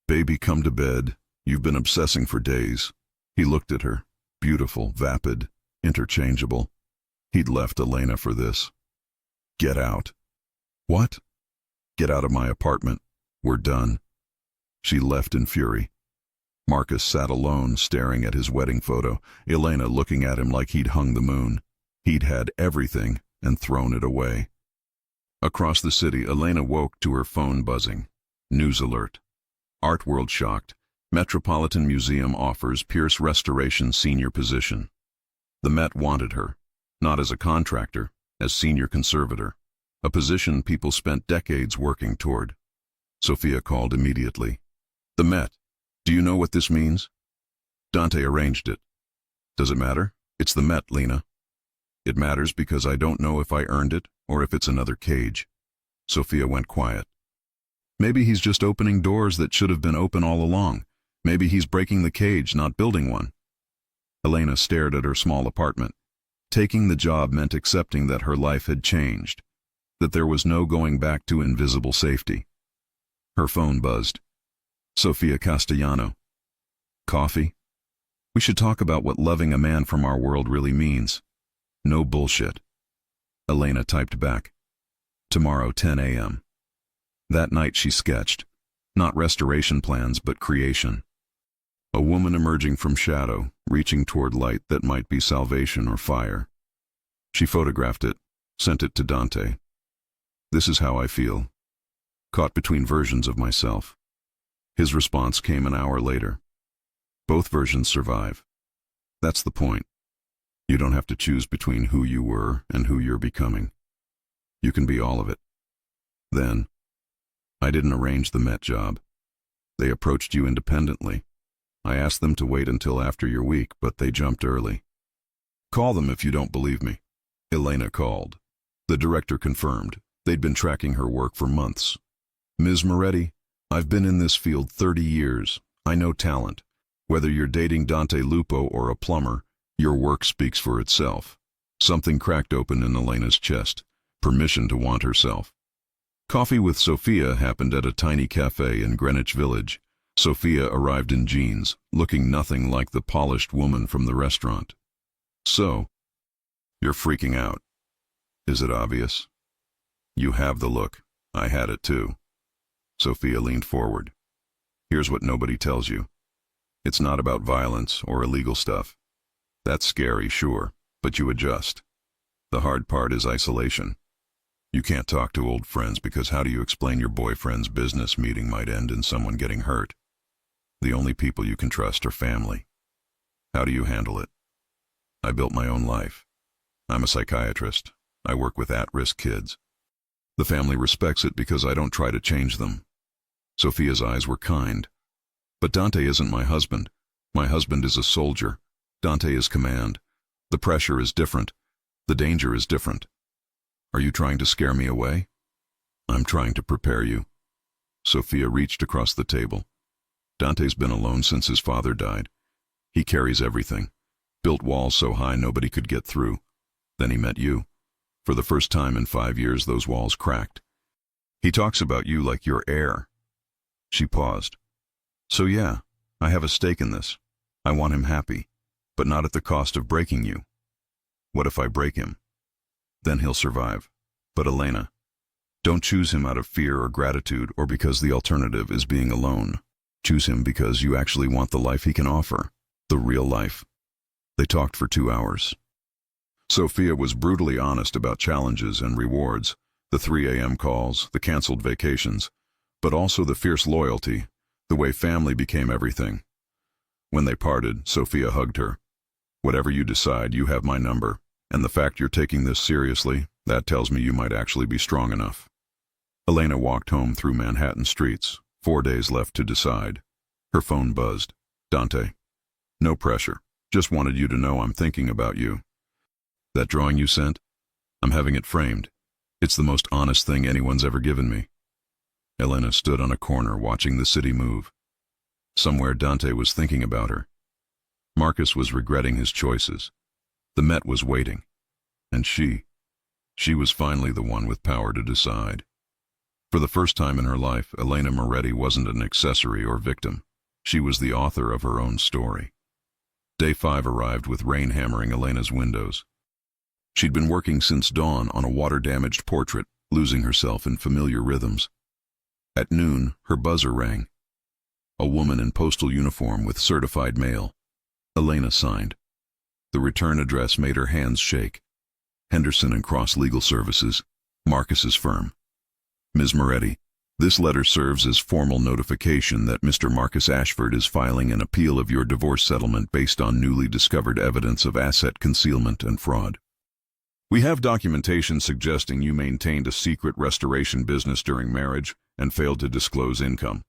Baby, come to bed. You've been obsessing for days. He looked at her. Beautiful, vapid, interchangeable. He'd left Elena for this. Get out. What? Get out of my apartment. We're done. She left in fury. Marcus sat alone, staring at his wedding photo, Elena looking at him like he'd hung the moon. He'd had everything and thrown it away. Across the city, Elena woke to her phone buzzing. News alert. Art World shocked. Metropolitan Museum offers Pierce Restoration senior position. The Met wanted her, not as a contractor, as senior conservator, a position people spent decades working toward. Sophia called immediately. The Met. Do you know what this means? Dante arranged it. Does it matter? It's the Met, Lena. It matters because I don't know if I earned it or if it's another cage. Sophia went quiet. Maybe he's just opening doors that should have been open all along. Maybe he's breaking the cage, not building one. Elena stared at her small apartment. Taking the job meant accepting that her life had changed, that there was no going back to invisible safety. Her phone buzzed. Sofia Castellano. Coffee? We should talk about what loving a man from our world really means. No bullshit. Elena typed back. Tomorrow, 10 a.m. That night she sketched. Not restoration plans, but creation. A woman emerging from shadow, reaching toward light that might be salvation or fire. She photographed it, sent it to Dante. This is how I feel. Caught between versions of myself. His response came an hour later. Both versions survive. That's the point. You don't have to choose between who you were and who you're becoming. You can be all of it. Then, I didn't arrange the Met job. They approached you independently. I asked them to wait until after your week, but they jumped early. Call them if you don't believe me. Elena called. The director confirmed. They'd been tracking her work for months. Ms. Moretti, I've been in this field 30 years. I know talent. Whether you're dating Dante Lupo or a plumber, your work speaks for itself. Something cracked open in Elena's chest. Permission to want herself. Coffee with Sophia happened at a tiny cafe in Greenwich Village. Sophia arrived in jeans, looking nothing like the polished woman from the restaurant. So, you're freaking out. Is it obvious? You have the look. I had it too. Sophia leaned forward. Here's what nobody tells you. It's not about violence or illegal stuff. That's scary, sure, but you adjust. The hard part is isolation. You can't talk to old friends because how do you explain your boyfriend's business meeting might end in someone getting hurt? The only people you can trust are family. How do you handle it? I built my own life. I'm a psychiatrist. I work with at-risk kids. The family respects it because I don't try to change them. Sophia's eyes were kind. But Dante isn't my husband. My husband is a soldier. Dante is command. The pressure is different. The danger is different. Are you trying to scare me away? I'm trying to prepare you. Sophia reached across the table. Dante's been alone since his father died. He carries everything. Built walls so high nobody could get through. Then he met you. For the first time in 5 years, those walls cracked. He talks about you like your heir. She paused. So yeah, I have a stake in this. I want him happy, but not at the cost of breaking you. What if I break him? Then he'll survive. But Elena, don't choose him out of fear or gratitude or because the alternative is being alone. Choose him because you actually want the life he can offer, the real life. They talked for 2 hours. Sophia was brutally honest about challenges and rewards, the 3 a.m. calls, the canceled vacations, but also the fierce loyalty, the way family became everything. When they parted, Sophia hugged her. Whatever you decide, you have my number, and the fact you're taking this seriously, that tells me you might actually be strong enough. Elena walked home through Manhattan streets, 4 days left to decide. Her phone buzzed. Dante. No pressure. Just wanted you to know I'm thinking about you. That drawing you sent? I'm having it framed. It's the most honest thing anyone's ever given me. Elena stood on a corner watching the city move. Somewhere Dante was thinking about her. Marcus was regretting his choices. The Met was waiting. And she was finally the one with power to decide. For the first time in her life, Elena Moretti wasn't an accessory or victim. She was the author of her own story. Day 5 arrived with rain hammering Elena's windows. She'd been working since dawn on a water-damaged portrait, losing herself in familiar rhythms. At noon, her buzzer rang. A woman in postal uniform with certified mail. Elena signed. The return address made her hands shake. Henderson and Cross Legal Services, Marcus's firm. Ms. Moretti, this letter serves as formal notification that Mr. Marcus Ashford is filing an appeal of your divorce settlement based on newly discovered evidence of asset concealment and fraud. We have documentation suggesting you maintained a secret restoration business during marriage and failed to disclose income.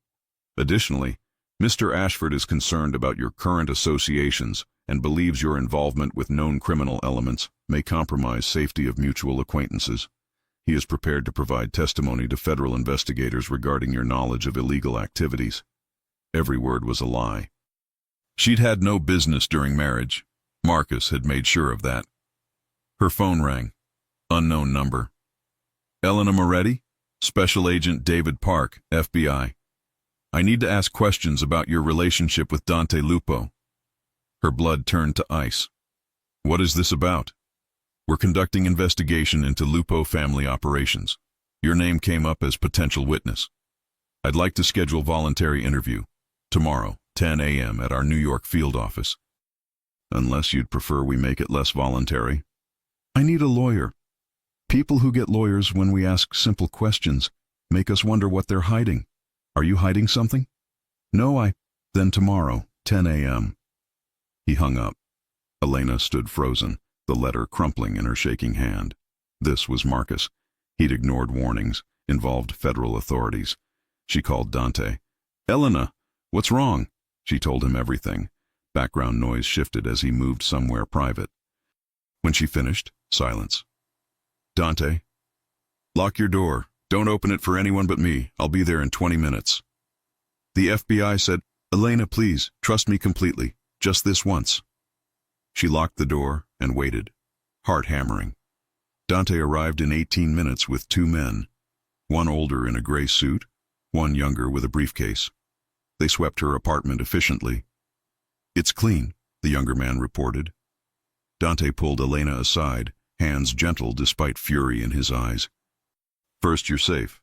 Additionally, Mr. Ashford is concerned about your current associations and believes your involvement with known criminal elements may compromise safety of mutual acquaintances. He is prepared to provide testimony to federal investigators regarding your knowledge of illegal activities. Every word was a lie. She'd had no business during marriage. Marcus had made sure of that. Her phone rang. Unknown number. Elena Moretti? Special Agent David Park, FBI. I need to ask questions about your relationship with Dante Lupo. Her blood turned to ice. What is this about? We're conducting investigation into Lupo family operations. Your name came up as potential witness. I'd like to schedule voluntary interview. Tomorrow, 10 a.m. at our New York field office. Unless you'd prefer we make it less voluntary. I need a lawyer. People who get lawyers when we ask simple questions make us wonder what they're hiding. Are you hiding something? No, Then tomorrow, 10 a.m. He hung up. Elena stood frozen, the letter crumpling in her shaking hand. This was Marcus. He'd ignored warnings, involved federal authorities. She called Dante. Elena, what's wrong? She told him everything. Background noise shifted as he moved somewhere private. When she finished, silence. Dante, lock your door. Don't open it for anyone but me. I'll be there in 20 minutes. The FBI said, Elena, please, trust me completely. Just this once. She locked the door and waited, heart hammering. Dante arrived in 18 minutes with 2 men, one older in a gray suit, one younger with a briefcase. They swept her apartment efficiently. It's clean, the younger man reported. Dante pulled Elena aside, hands gentle despite fury in his eyes. First, you're safe.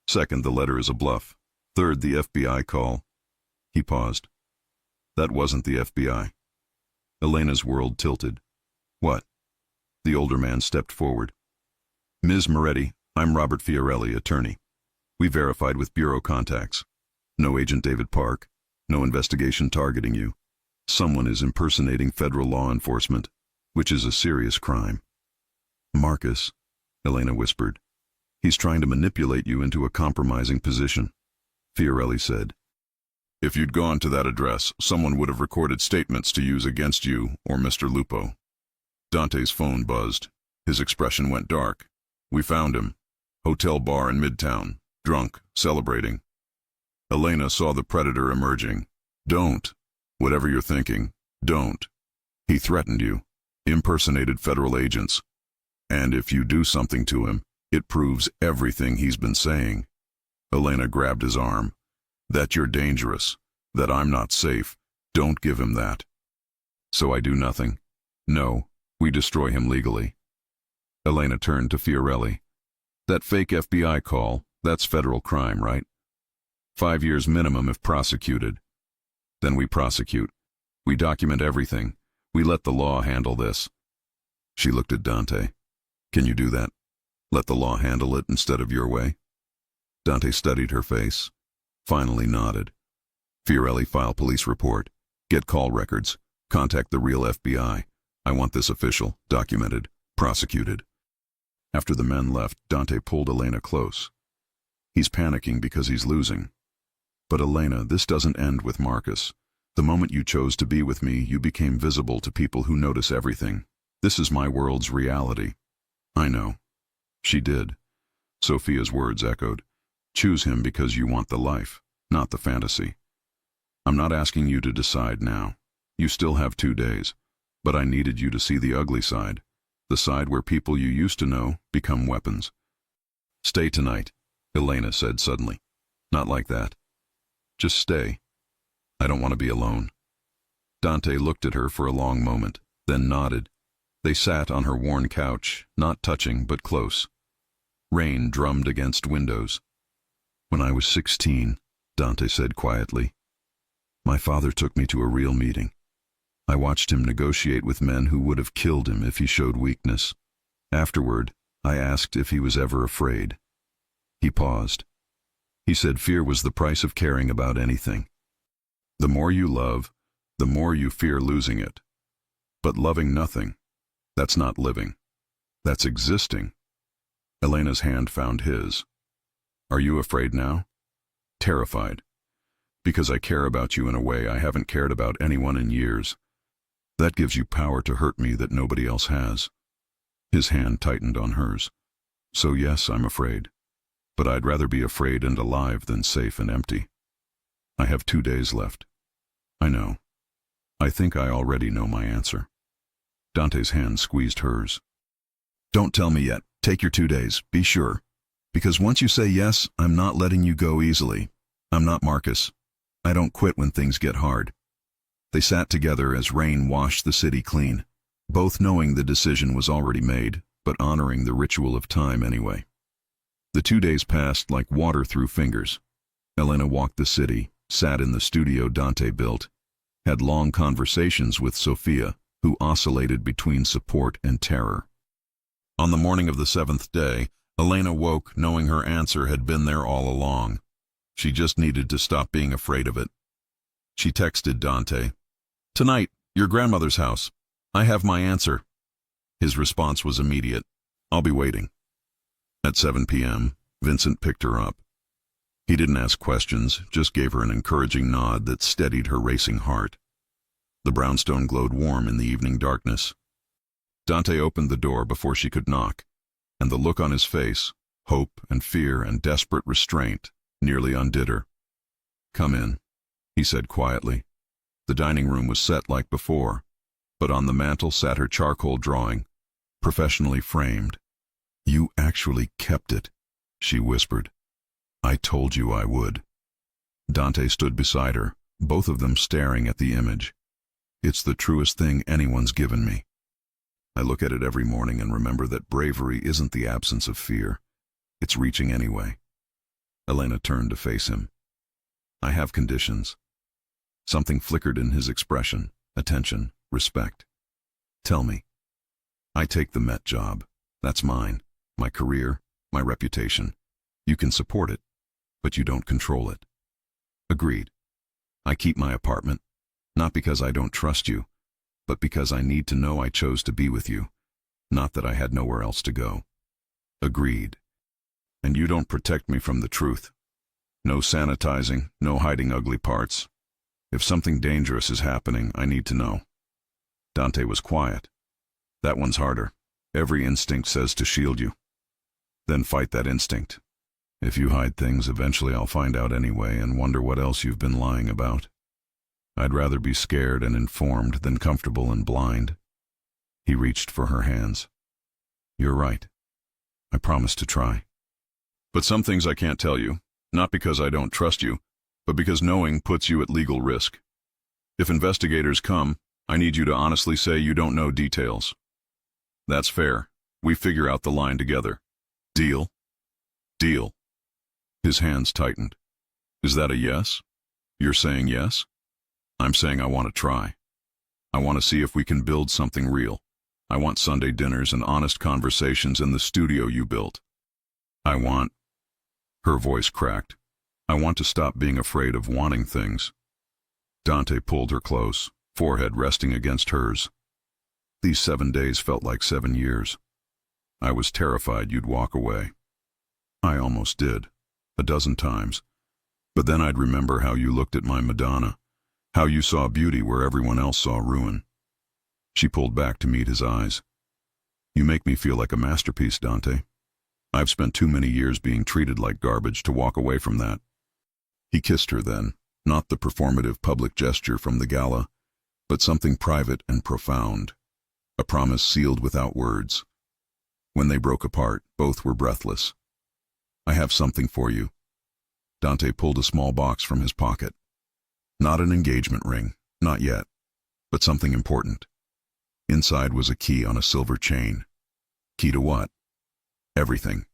Second, the letter is a bluff. Third, the FBI call. He paused. That wasn't the FBI. Elena's world tilted. What? The older man stepped forward. Ms. Moretti, I'm Robert Fiorelli, attorney. We verified with bureau contacts. No Agent David Park. No investigation targeting you. Someone is impersonating federal law enforcement, which is a serious crime. Marcus, Elena whispered. He's trying to manipulate you into a compromising position. Fiorelli said. If you'd gone to that address, someone would have recorded statements to use against you or Mr. Lupo. Dante's phone buzzed. His expression went dark. We found him. Hotel bar in Midtown. Drunk, celebrating. Elena saw the predator emerging. Don't. Whatever you're thinking, don't. He threatened you. Impersonated federal agents. And if you do something to him, it proves everything he's been saying. Elena grabbed his arm. That you're dangerous. That I'm not safe. Don't give him that. So I do nothing. No, we destroy him legally. Elena turned to Fiorelli. That fake FBI call, that's federal crime, right? 5 years minimum if prosecuted. Then we prosecute. We document everything. We let the law handle this. She looked at Dante. Can you do that? Let the law handle it instead of your way? Dante studied her face, finally nodded. Fiorelli, file police report. Get call records. Contact the real FBI. I want this official, documented, prosecuted. After the men left, Dante pulled Elena close. He's panicking because he's losing. But Elena, this doesn't end with Marcus. The moment you chose to be with me, you became visible to people who notice everything. This is my world's reality. I know. She did. Sophia's words echoed. Choose him because you want the life, not the fantasy. I'm not asking you to decide now. You still have 2 days, but I needed you to see the ugly side, the side where people you used to know become weapons. Stay tonight, Elena said suddenly. Not like that. Just stay. I don't want to be alone. Dante looked at her for a long moment, then nodded. They sat on her worn couch, not touching but close. Rain drummed against windows. When I was 16, Dante said quietly, my father took me to a real meeting. I watched him negotiate with men who would have killed him if he showed weakness. Afterward, I asked if he was ever afraid. He paused. He said fear was the price of caring about anything. The more you love, the more you fear losing it. But loving nothing, that's not living. That's existing. Elena's hand found his. Are you afraid now? Terrified. Because I care about you in a way I haven't cared about anyone in years. That gives you power to hurt me that nobody else has. His hand tightened on hers. So yes, I'm afraid. But I'd rather be afraid and alive than safe and empty. I have 2 days left. I know. I think I already know my answer. Dante's hand squeezed hers. Don't tell me yet. Take your 2 days. Be sure. Because once you say yes, I'm not letting you go easily. I'm not Marcus. I don't quit when things get hard. They sat together as rain washed the city clean, both knowing the decision was already made, but honoring the ritual of time anyway. The 2 days passed like water through fingers. Elena walked the city, sat in the studio Dante built, had long conversations with Sophia, who oscillated between support and terror. On the morning of the 7th day, Elena woke knowing her answer had been there all along. She just needed to stop being afraid of it. She texted Dante, "Tonight, your grandmother's house. I have my answer." His response was immediate. "I'll be waiting." At 7 p.m., Vincent picked her up. He didn't ask questions, just gave her an encouraging nod that steadied her racing heart. The brownstone glowed warm in the evening darkness. Dante opened the door before she could knock, and the look on his face, hope and fear and desperate restraint, nearly undid her. "Come in," he said quietly. The dining room was set like before, but on the mantel sat her charcoal drawing, professionally framed. "You actually kept it," she whispered. "I told you I would." Dante stood beside her, both of them staring at the image. "It's the truest thing anyone's given me. I look at it every morning and remember that bravery isn't the absence of fear. It's reaching anyway." Elena turned to face him. "I have conditions." Something flickered in his expression, attention, respect. "Tell me." "I take the Met job. That's mine. My career, my reputation. You can support it, but you don't control it." "Agreed. I keep my apartment, not because I don't trust you, but because I need to know I chose to be with you, not that I had nowhere else to go." "Agreed. And you don't protect me from the truth. No sanitizing, no hiding ugly parts. If something dangerous is happening, I need to know." Dante was quiet. "That one's harder. Every instinct says to shield you. Then fight that instinct. If you hide things, eventually I'll find out anyway and wonder what else you've been lying about. I'd rather be scared and informed than comfortable and blind." He reached for her hands. "You're right. I promise to try. But some things I can't tell you, not because I don't trust you, but because knowing puts you at legal risk. If investigators come, I need you to honestly say you don't know details. That's fair. We figure out the line together. Deal?" "Deal." His hands tightened. "Is that a yes? You're saying yes?" "I'm saying I want to try. I want to see if we can build something real. I want Sunday dinners and honest conversations in the studio you built. I want—" Her voice cracked. "I want to stop being afraid of wanting things." Dante pulled her close, forehead resting against hers. "These 7 days felt like 7 years. I was terrified you'd walk away. I almost did, a dozen times. But then I'd remember how you looked at my Madonna, how you saw beauty where everyone else saw ruin." She pulled back to meet his eyes. "You make me feel like a masterpiece, Dante. I've spent too many years being treated like garbage to walk away from that." He kissed her then, not the performative public gesture from the gala, but something private and profound, a promise sealed without words. When they broke apart, both were breathless. "I have something for you." Dante pulled a small box from his pocket. Not an engagement ring, not yet, but something important. Inside was a key on a silver chain. Key to what? Everything.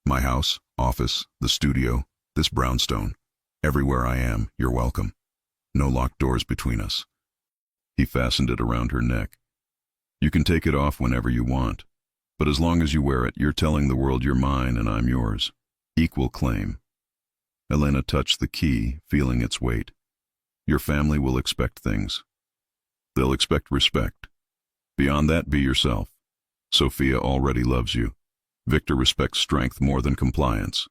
My house, office, the studio, this brownstone. Everywhere I am, you're welcome. No locked doors between us. He fastened it around her neck. "You can take it off whenever you want, but as long as you wear it, you're telling the world you're mine and I'm yours. Equal claim." Elena touched the key, feeling its weight. "Your family will expect things. They'll expect respect. Beyond that, be yourself. Sophia already loves you. Victor respects strength more than compliance.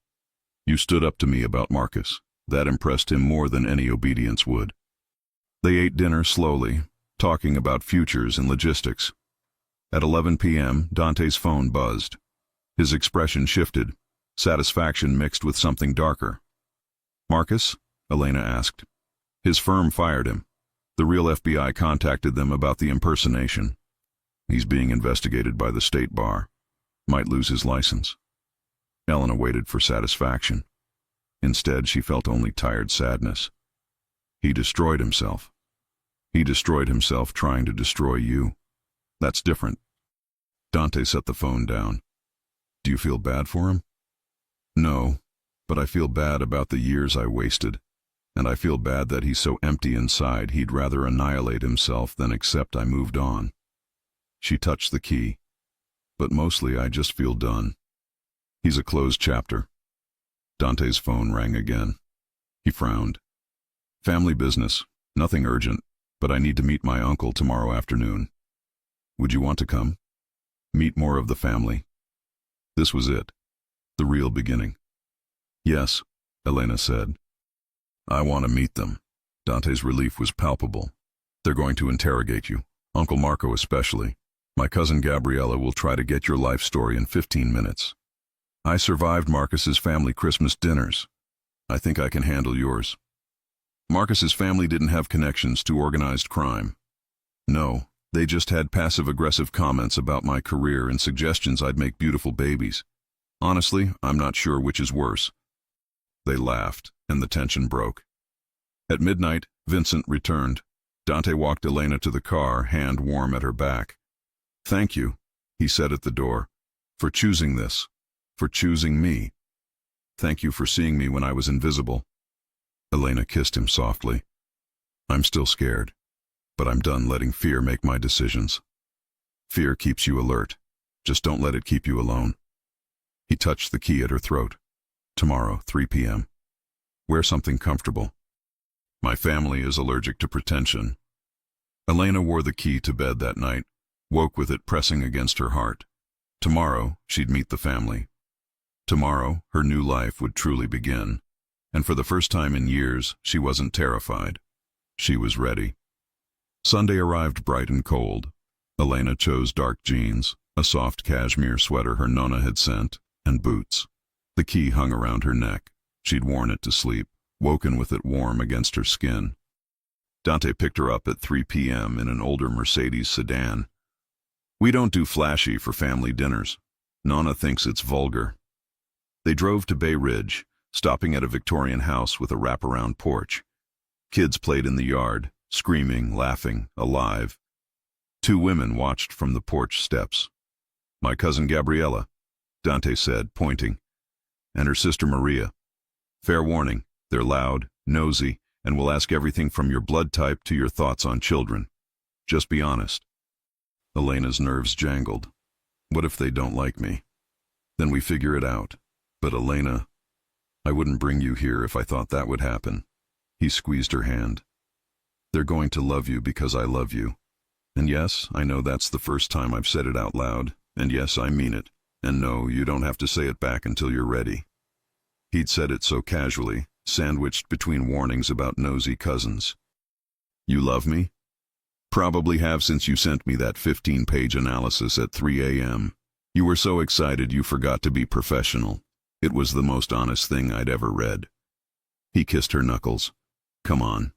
You stood up to me about Marcus. That impressed him more than any obedience would." They ate dinner slowly, talking about futures and logistics. At 11 p.m., Dante's phone buzzed. His expression shifted, satisfaction mixed with something darker. "Marcus?" Elena asked. "His firm fired him. The real FBI contacted them about the impersonation. He's being investigated by the state bar. Might lose his license." Elena waited for satisfaction. Instead, she felt only tired sadness. "He destroyed himself. He destroyed himself trying to destroy you. That's different." Dante set the phone down. "Do you feel bad for him?" "No, but I feel bad about the years I wasted, and I feel bad that he's so empty inside he'd rather annihilate himself than accept I moved on." She touched the key. "But mostly I just feel done. He's a closed chapter." Dante's phone rang again. He frowned. "Family business, nothing urgent, but I need to meet my uncle tomorrow afternoon. Would you want to come? Meet more of the family." This was it, the real beginning. "Yes," Elena said. "I want to meet them." Dante's relief was palpable. "They're going to interrogate you, Uncle Marco especially. My cousin Gabriella will try to get your life story in 15 minutes. I survived Marcus's family Christmas dinners. I think I can handle yours." Marcus's family didn't have connections to organized crime. No, they just had passive-aggressive comments about my career and suggestions I'd make beautiful babies. Honestly, I'm not sure which is worse. They laughed, and the tension broke. At midnight, Vincent returned. Dante walked Elena to the car, hand warm at her back. "Thank you," he said at the door, "for choosing this, for choosing me. Thank you for seeing me when I was invisible." Elena kissed him softly. "I'm still scared, but I'm done letting fear make my decisions. Fear keeps you alert. Just don't let it keep you alone." He touched the key at her throat. "Tomorrow, 3 p.m. Wear something comfortable. My family is allergic to pretension." Elena wore the key to bed that night, woke with it pressing against her heart. Tomorrow, she'd meet the family. Tomorrow, her new life would truly begin. And for the first time in years, she wasn't terrified. She was ready. Sunday arrived bright and cold. Elena chose dark jeans, a soft cashmere sweater her nonna had sent, and boots. The key hung around her neck. She'd worn it to sleep, woken with it warm against her skin. Dante picked her up at 3 p.m. in an older Mercedes sedan. "We don't do flashy for family dinners. Nonna thinks it's vulgar." They drove to Bay Ridge, stopping at a Victorian house with a wraparound porch. Kids played in the yard, screaming, laughing, alive. 2 women watched from the porch steps. "My cousin Gabriella," Dante said, pointing, "and her sister Maria. Fair warning, they're loud, nosy, and will ask everything from your blood type to your thoughts on children. Just be honest." Elena's nerves jangled. "What if they don't like me? Then we figure it out. But Elena, I wouldn't bring you here if I thought that would happen." He squeezed her hand. "They're going to love you because I love you. And yes, I know that's the first time I've said it out loud, and yes, I mean it. And no, you don't have to say it back until you're ready." He'd said it so casually, sandwiched between warnings about nosy cousins. "You love me?" "Probably have since you sent me that 15-page analysis at 3 a.m. You were so excited you forgot to be professional. It was the most honest thing I'd ever read." He kissed her knuckles. "Come on."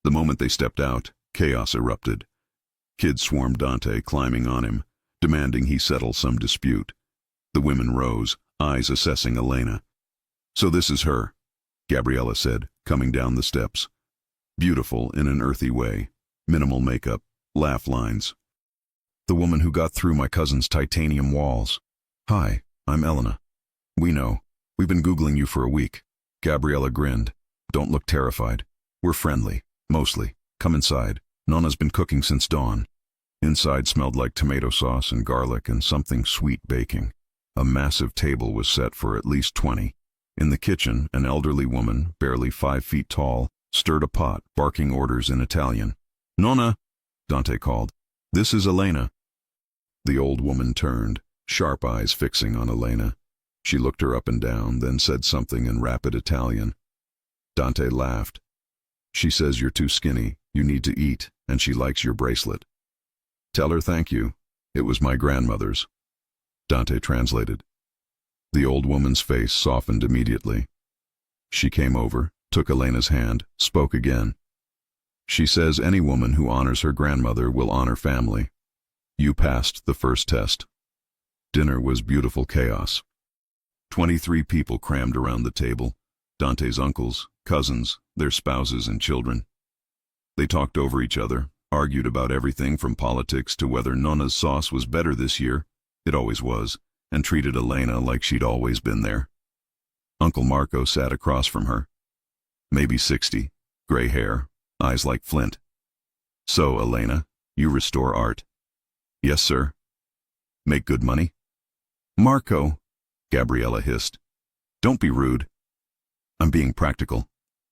The moment they stepped out, Chaos erupted. Kids swarmed Dante, climbing on him, demanding he settle some dispute. The women rose, eyes assessing Elena. "So this is her," Gabriella said, coming down the steps. Beautiful in an earthy way, minimal makeup, laugh lines. "The woman who got through my cousin's titanium walls." "Hi, I'm Elena." "We know. We've been Googling you for a week." Gabriella grinned. "Don't look terrified. We're friendly, mostly. Come inside. Nonna's been cooking since dawn." Inside smelled like tomato sauce and garlic and something sweet baking. A massive table was set for at least 20. In the kitchen, an elderly woman, barely 5 feet tall, stirred a pot, barking orders in Italian. "Nonna," Dante called. "This is Elena." The old woman turned, sharp eyes fixing on Elena. She looked her up and down, then said something in rapid Italian. Dante laughed. "She says you're too skinny, you need to eat, and she likes your bracelet." "Tell her thank you. It was my grandmother's." Dante translated. The old woman's face softened immediately. She came over, took Elena's hand, spoke again. "She says any woman who honors her grandmother will honor family. You passed the first test." Dinner was beautiful chaos. 23 people crammed around the table. Dante's uncles, cousins, their spouses and children. They talked over each other, argued about everything from politics to whether Nonna's sauce was better this year. It always was, and treated Elena like she'd always been there. Uncle Marco sat across from her. Maybe 60, gray hair, eyes like flint. "So, Elena, you restore art." "Yes, sir." "Make good money?" "Marco," Gabriella hissed. "Don't be rude." "I'm being practical.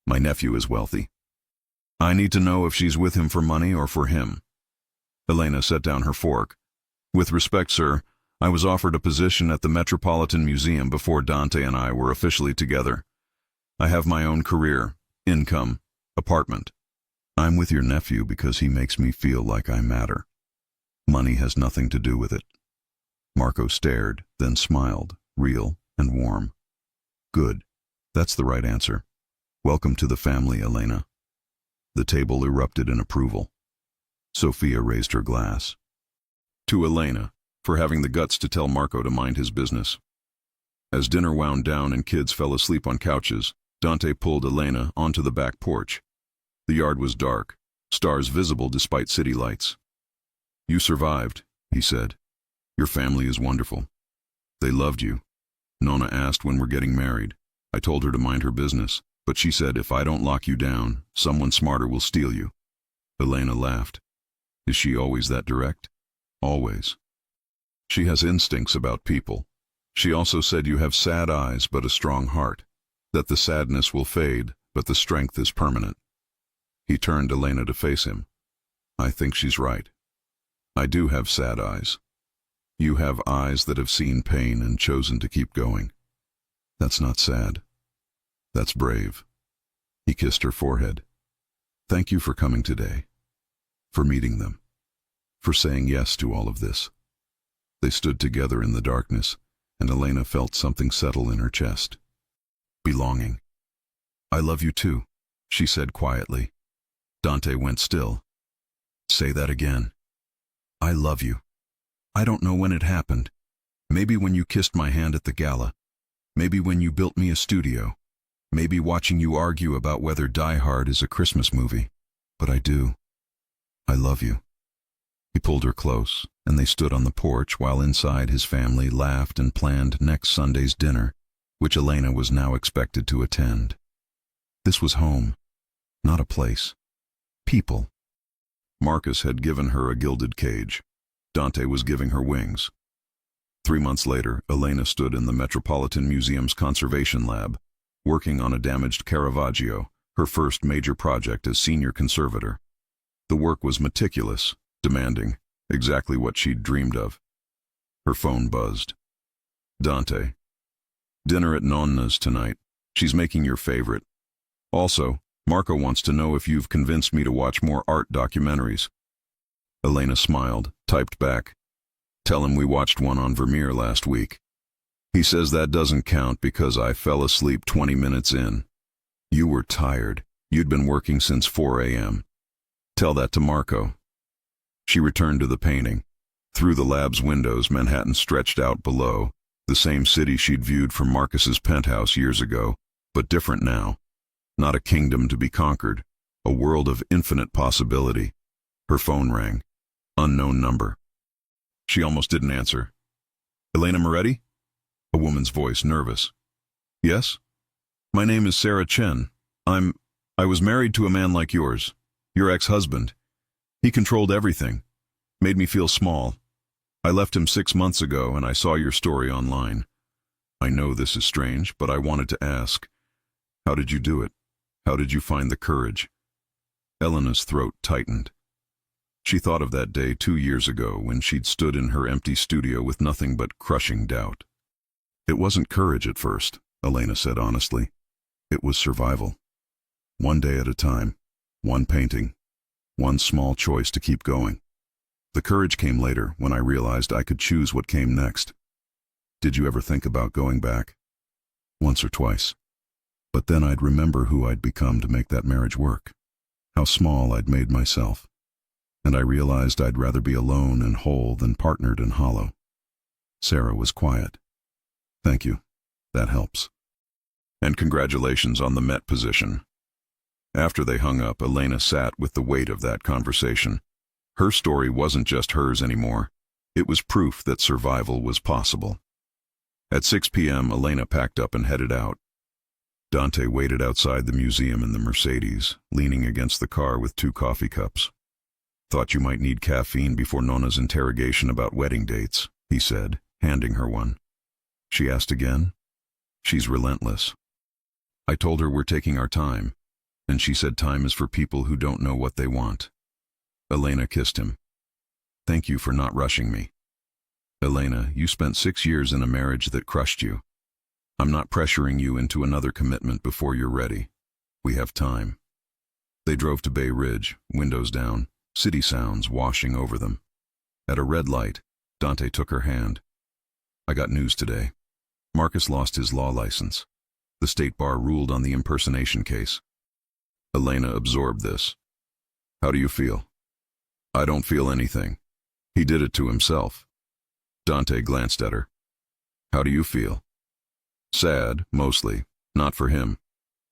My nephew is wealthy. I need to know if she's with him for money or for him." Elena set down her fork. "With respect, sir, I was offered a position at the Metropolitan Museum before Dante and I were officially together. I have my own career, income, apartment. I'm with your nephew because he makes me feel like I matter. Money has nothing to do with it." Marco stared, then smiled, real and warm. "Good. That's the right answer. Welcome to the family, Elena." The table erupted in approval. Sophia raised her glass. To Elena, for having the guts to tell Marco to mind his business. As dinner wound down and kids fell asleep on couches, Dante pulled Elena onto the back porch. The yard was dark, stars visible despite city lights. "You survived," he said. "Your family is wonderful. They loved you. Nonna asked when we're getting married. I told her to mind her business, but she said if I don't lock you down, someone smarter will steal you." Elena laughed. "Is she always that direct?" "Always. She has instincts about people. She also said you have sad eyes but a strong heart, that the sadness will fade, but the strength is permanent." He turned Elena to face him. "I think she's right. I do have sad eyes. You have eyes that have seen pain and chosen to keep going. That's not sad. That's brave." He kissed her forehead. "Thank you for coming today, for meeting them, for saying yes to all of this." They stood together in the darkness, and Elena felt something settle in her chest. Belonging. "I love you too," she said quietly. Dante went still. "Say that again." "I love you. I don't know when it happened. Maybe when you kissed my hand at the gala. Maybe when you built me a studio. Maybe watching you argue about whether Die Hard is a Christmas movie. But I do. I love you." He pulled her close, and they stood on the porch while inside his family laughed and planned next Sunday's dinner, which Elena was now expected to attend. This was home, not a place. People. Marcus had given her a gilded cage. Dante was giving her wings. 3 months later, Elena stood in the Metropolitan Museum's conservation lab, working on a damaged Caravaggio, her first major project as senior conservator. The work was meticulous, demanding, exactly what she'd dreamed of. Her phone buzzed. "Dante. Dinner at Nonna's tonight. She's making your favorite. Also, Marco wants to know if you've convinced me to watch more art documentaries." Elena smiled, typed back. "Tell him we watched one on Vermeer last week. He says that doesn't count because I fell asleep 20 minutes in. You were tired. You'd been working since 4 a.m. Tell that to Marco. She returned to the painting. Through the lab's windows, Manhattan stretched out below, the same city she'd viewed from Marcus's penthouse years ago, but different now. Not a kingdom to be conquered, a world of infinite possibility. Her phone rang. Unknown number. She almost didn't answer. Elena Moretti? A woman's voice, nervous. Yes? My name is Sarah Chen. I was married to a man like yours, your ex-husband. He controlled everything, made me feel small. I left him 6 months ago and I saw your story online. I know this is strange, but I wanted to ask, how did you do it? How did you find the courage? Elena's throat tightened. She thought of that day 2 years ago when she'd stood in her empty studio with nothing but crushing doubt. It wasn't courage at first, Elena said honestly. It was survival. One day at a time, one painting, one small choice to keep going. The courage came later when I realized I could choose what came next. Did you ever think about going back? Once or twice. But then I'd remember who I'd become to make that marriage work, how small I'd made myself. And I realized I'd rather be alone and whole than partnered and hollow. Sarah was quiet. Thank you. That helps. And congratulations on the Met position. After they hung up, Elena sat with the weight of that conversation. Her story wasn't just hers anymore. It was proof that survival was possible. At 6 p.m., Elena packed up and headed out. Dante waited outside the museum in the Mercedes, leaning against the car with 2 coffee cups. Thought you might need caffeine before Nona's interrogation about wedding dates, he said, handing her one. She asked again. She's relentless. I told her we're taking our time, and she said time is for people who don't know what they want. Elena kissed him. Thank you for not rushing me. Elena, you spent 6 years in a marriage that crushed you. I'm not pressuring you into another commitment before you're ready. We have time. They drove to Bay Ridge, windows down, city sounds washing over them. At a red light, Dante took her hand. I got news today. Marcus lost his law license. The state bar ruled on the impersonation case. Elena absorbed this. How do you feel? I don't feel anything. He did it to himself. Dante glanced at her. How do you feel? Sad, mostly. Not for him.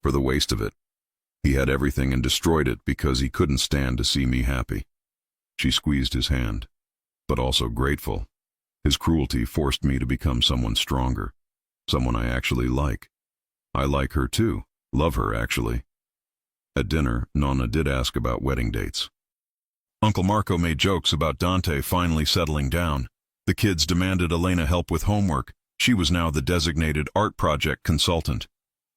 For the waste of it. He had everything and destroyed it because he couldn't stand to see me happy. She squeezed his hand, but also grateful. His cruelty forced me to become someone stronger, someone I actually like. I like her too, love her actually. At dinner, Nonna did ask about wedding dates. Uncle Marco made jokes about Dante finally settling down. The kids demanded Elena help with homework. She was now the designated art project consultant.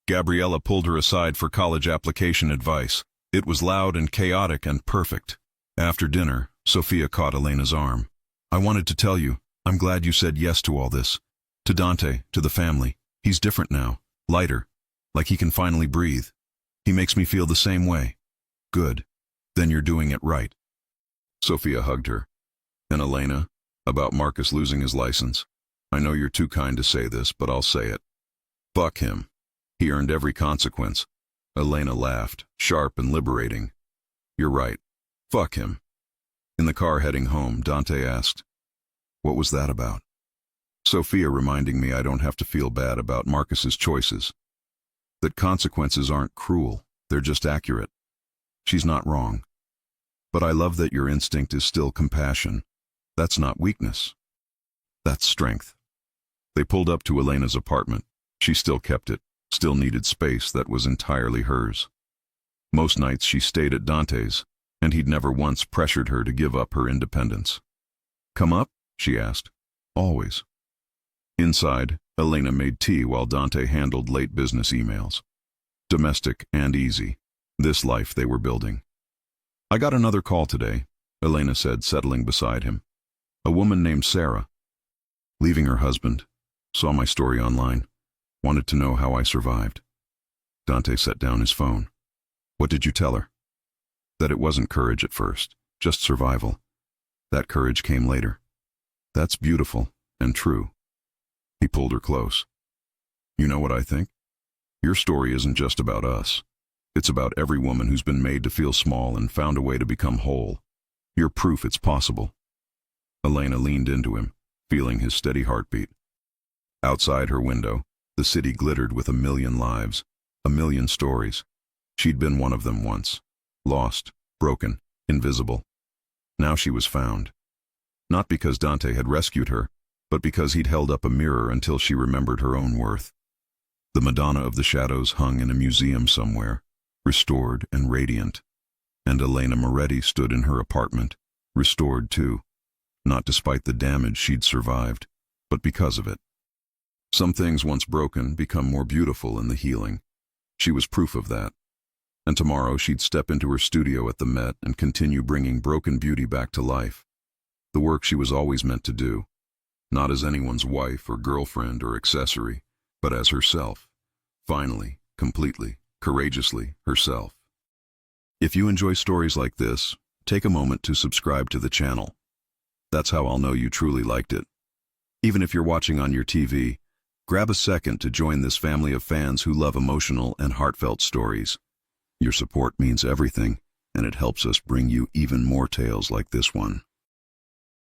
Gabriella pulled her aside for college application advice. It was loud and chaotic and perfect. After dinner, Sophia caught Elena's arm. I wanted to tell you, I'm glad you said yes to all this. To Dante, to the family. He's different now, lighter, like he can finally breathe. He makes me feel the same way. Good. Then you're doing it right. Sophia hugged her. And Elena, about Marcus losing his license. I know you're too kind to say this, but I'll say it. Fuck him. He earned every consequence. Elena laughed, sharp and liberating. You're right. Fuck him. In the car heading home, Dante asked, what was that about? Sophia reminding me I don't have to feel bad about Marcus's choices. That consequences aren't cruel, they're just accurate. She's not wrong. But I love that your instinct is still compassion. That's not weakness. That's strength. They pulled up to Elena's apartment. She still kept it, still needed space that was entirely hers. Most nights she stayed at Dante's, and he'd never once pressured her to give up her independence. Come up? She asked. Always. Inside, Elena made tea while Dante handled late business emails. Domestic and easy. This life they were building. I got another call today, Elena said, settling beside him. A woman named Sarah. Leaving her husband. Saw my story online. Wanted to know how I survived. Dante set down his phone. What did you tell her? That it wasn't courage at first, just survival. That courage came later. That's beautiful and true. He pulled her close. You know what I think? Your story isn't just about us. It's about every woman who's been made to feel small and found a way to become whole. You're proof it's possible. Elena leaned into him, feeling his steady heartbeat. Outside her window, the city glittered with a million lives, a million stories. She'd been one of them once. Lost, broken, invisible. Now she was found. Not because Dante had rescued her, but because he'd held up a mirror until she remembered her own worth. The Madonna of the Shadows hung in a museum somewhere, restored and radiant. And Elena Moretti stood in her apartment, restored too. Not despite the damage she'd survived, but because of it. Some things once broken become more beautiful in the healing. She was proof of that. And tomorrow she'd step into her studio at the Met and continue bringing broken beauty back to life. The work she was always meant to do. Not as anyone's wife or girlfriend or accessory, but as herself. Finally, completely, courageously herself. If you enjoy stories like this, take a moment to subscribe to the channel. That's how I'll know you truly liked it. Even if you're watching on your TV, grab a second to join this family of fans who love emotional and heartfelt stories. Your support means everything, and it helps us bring you even more tales like this one.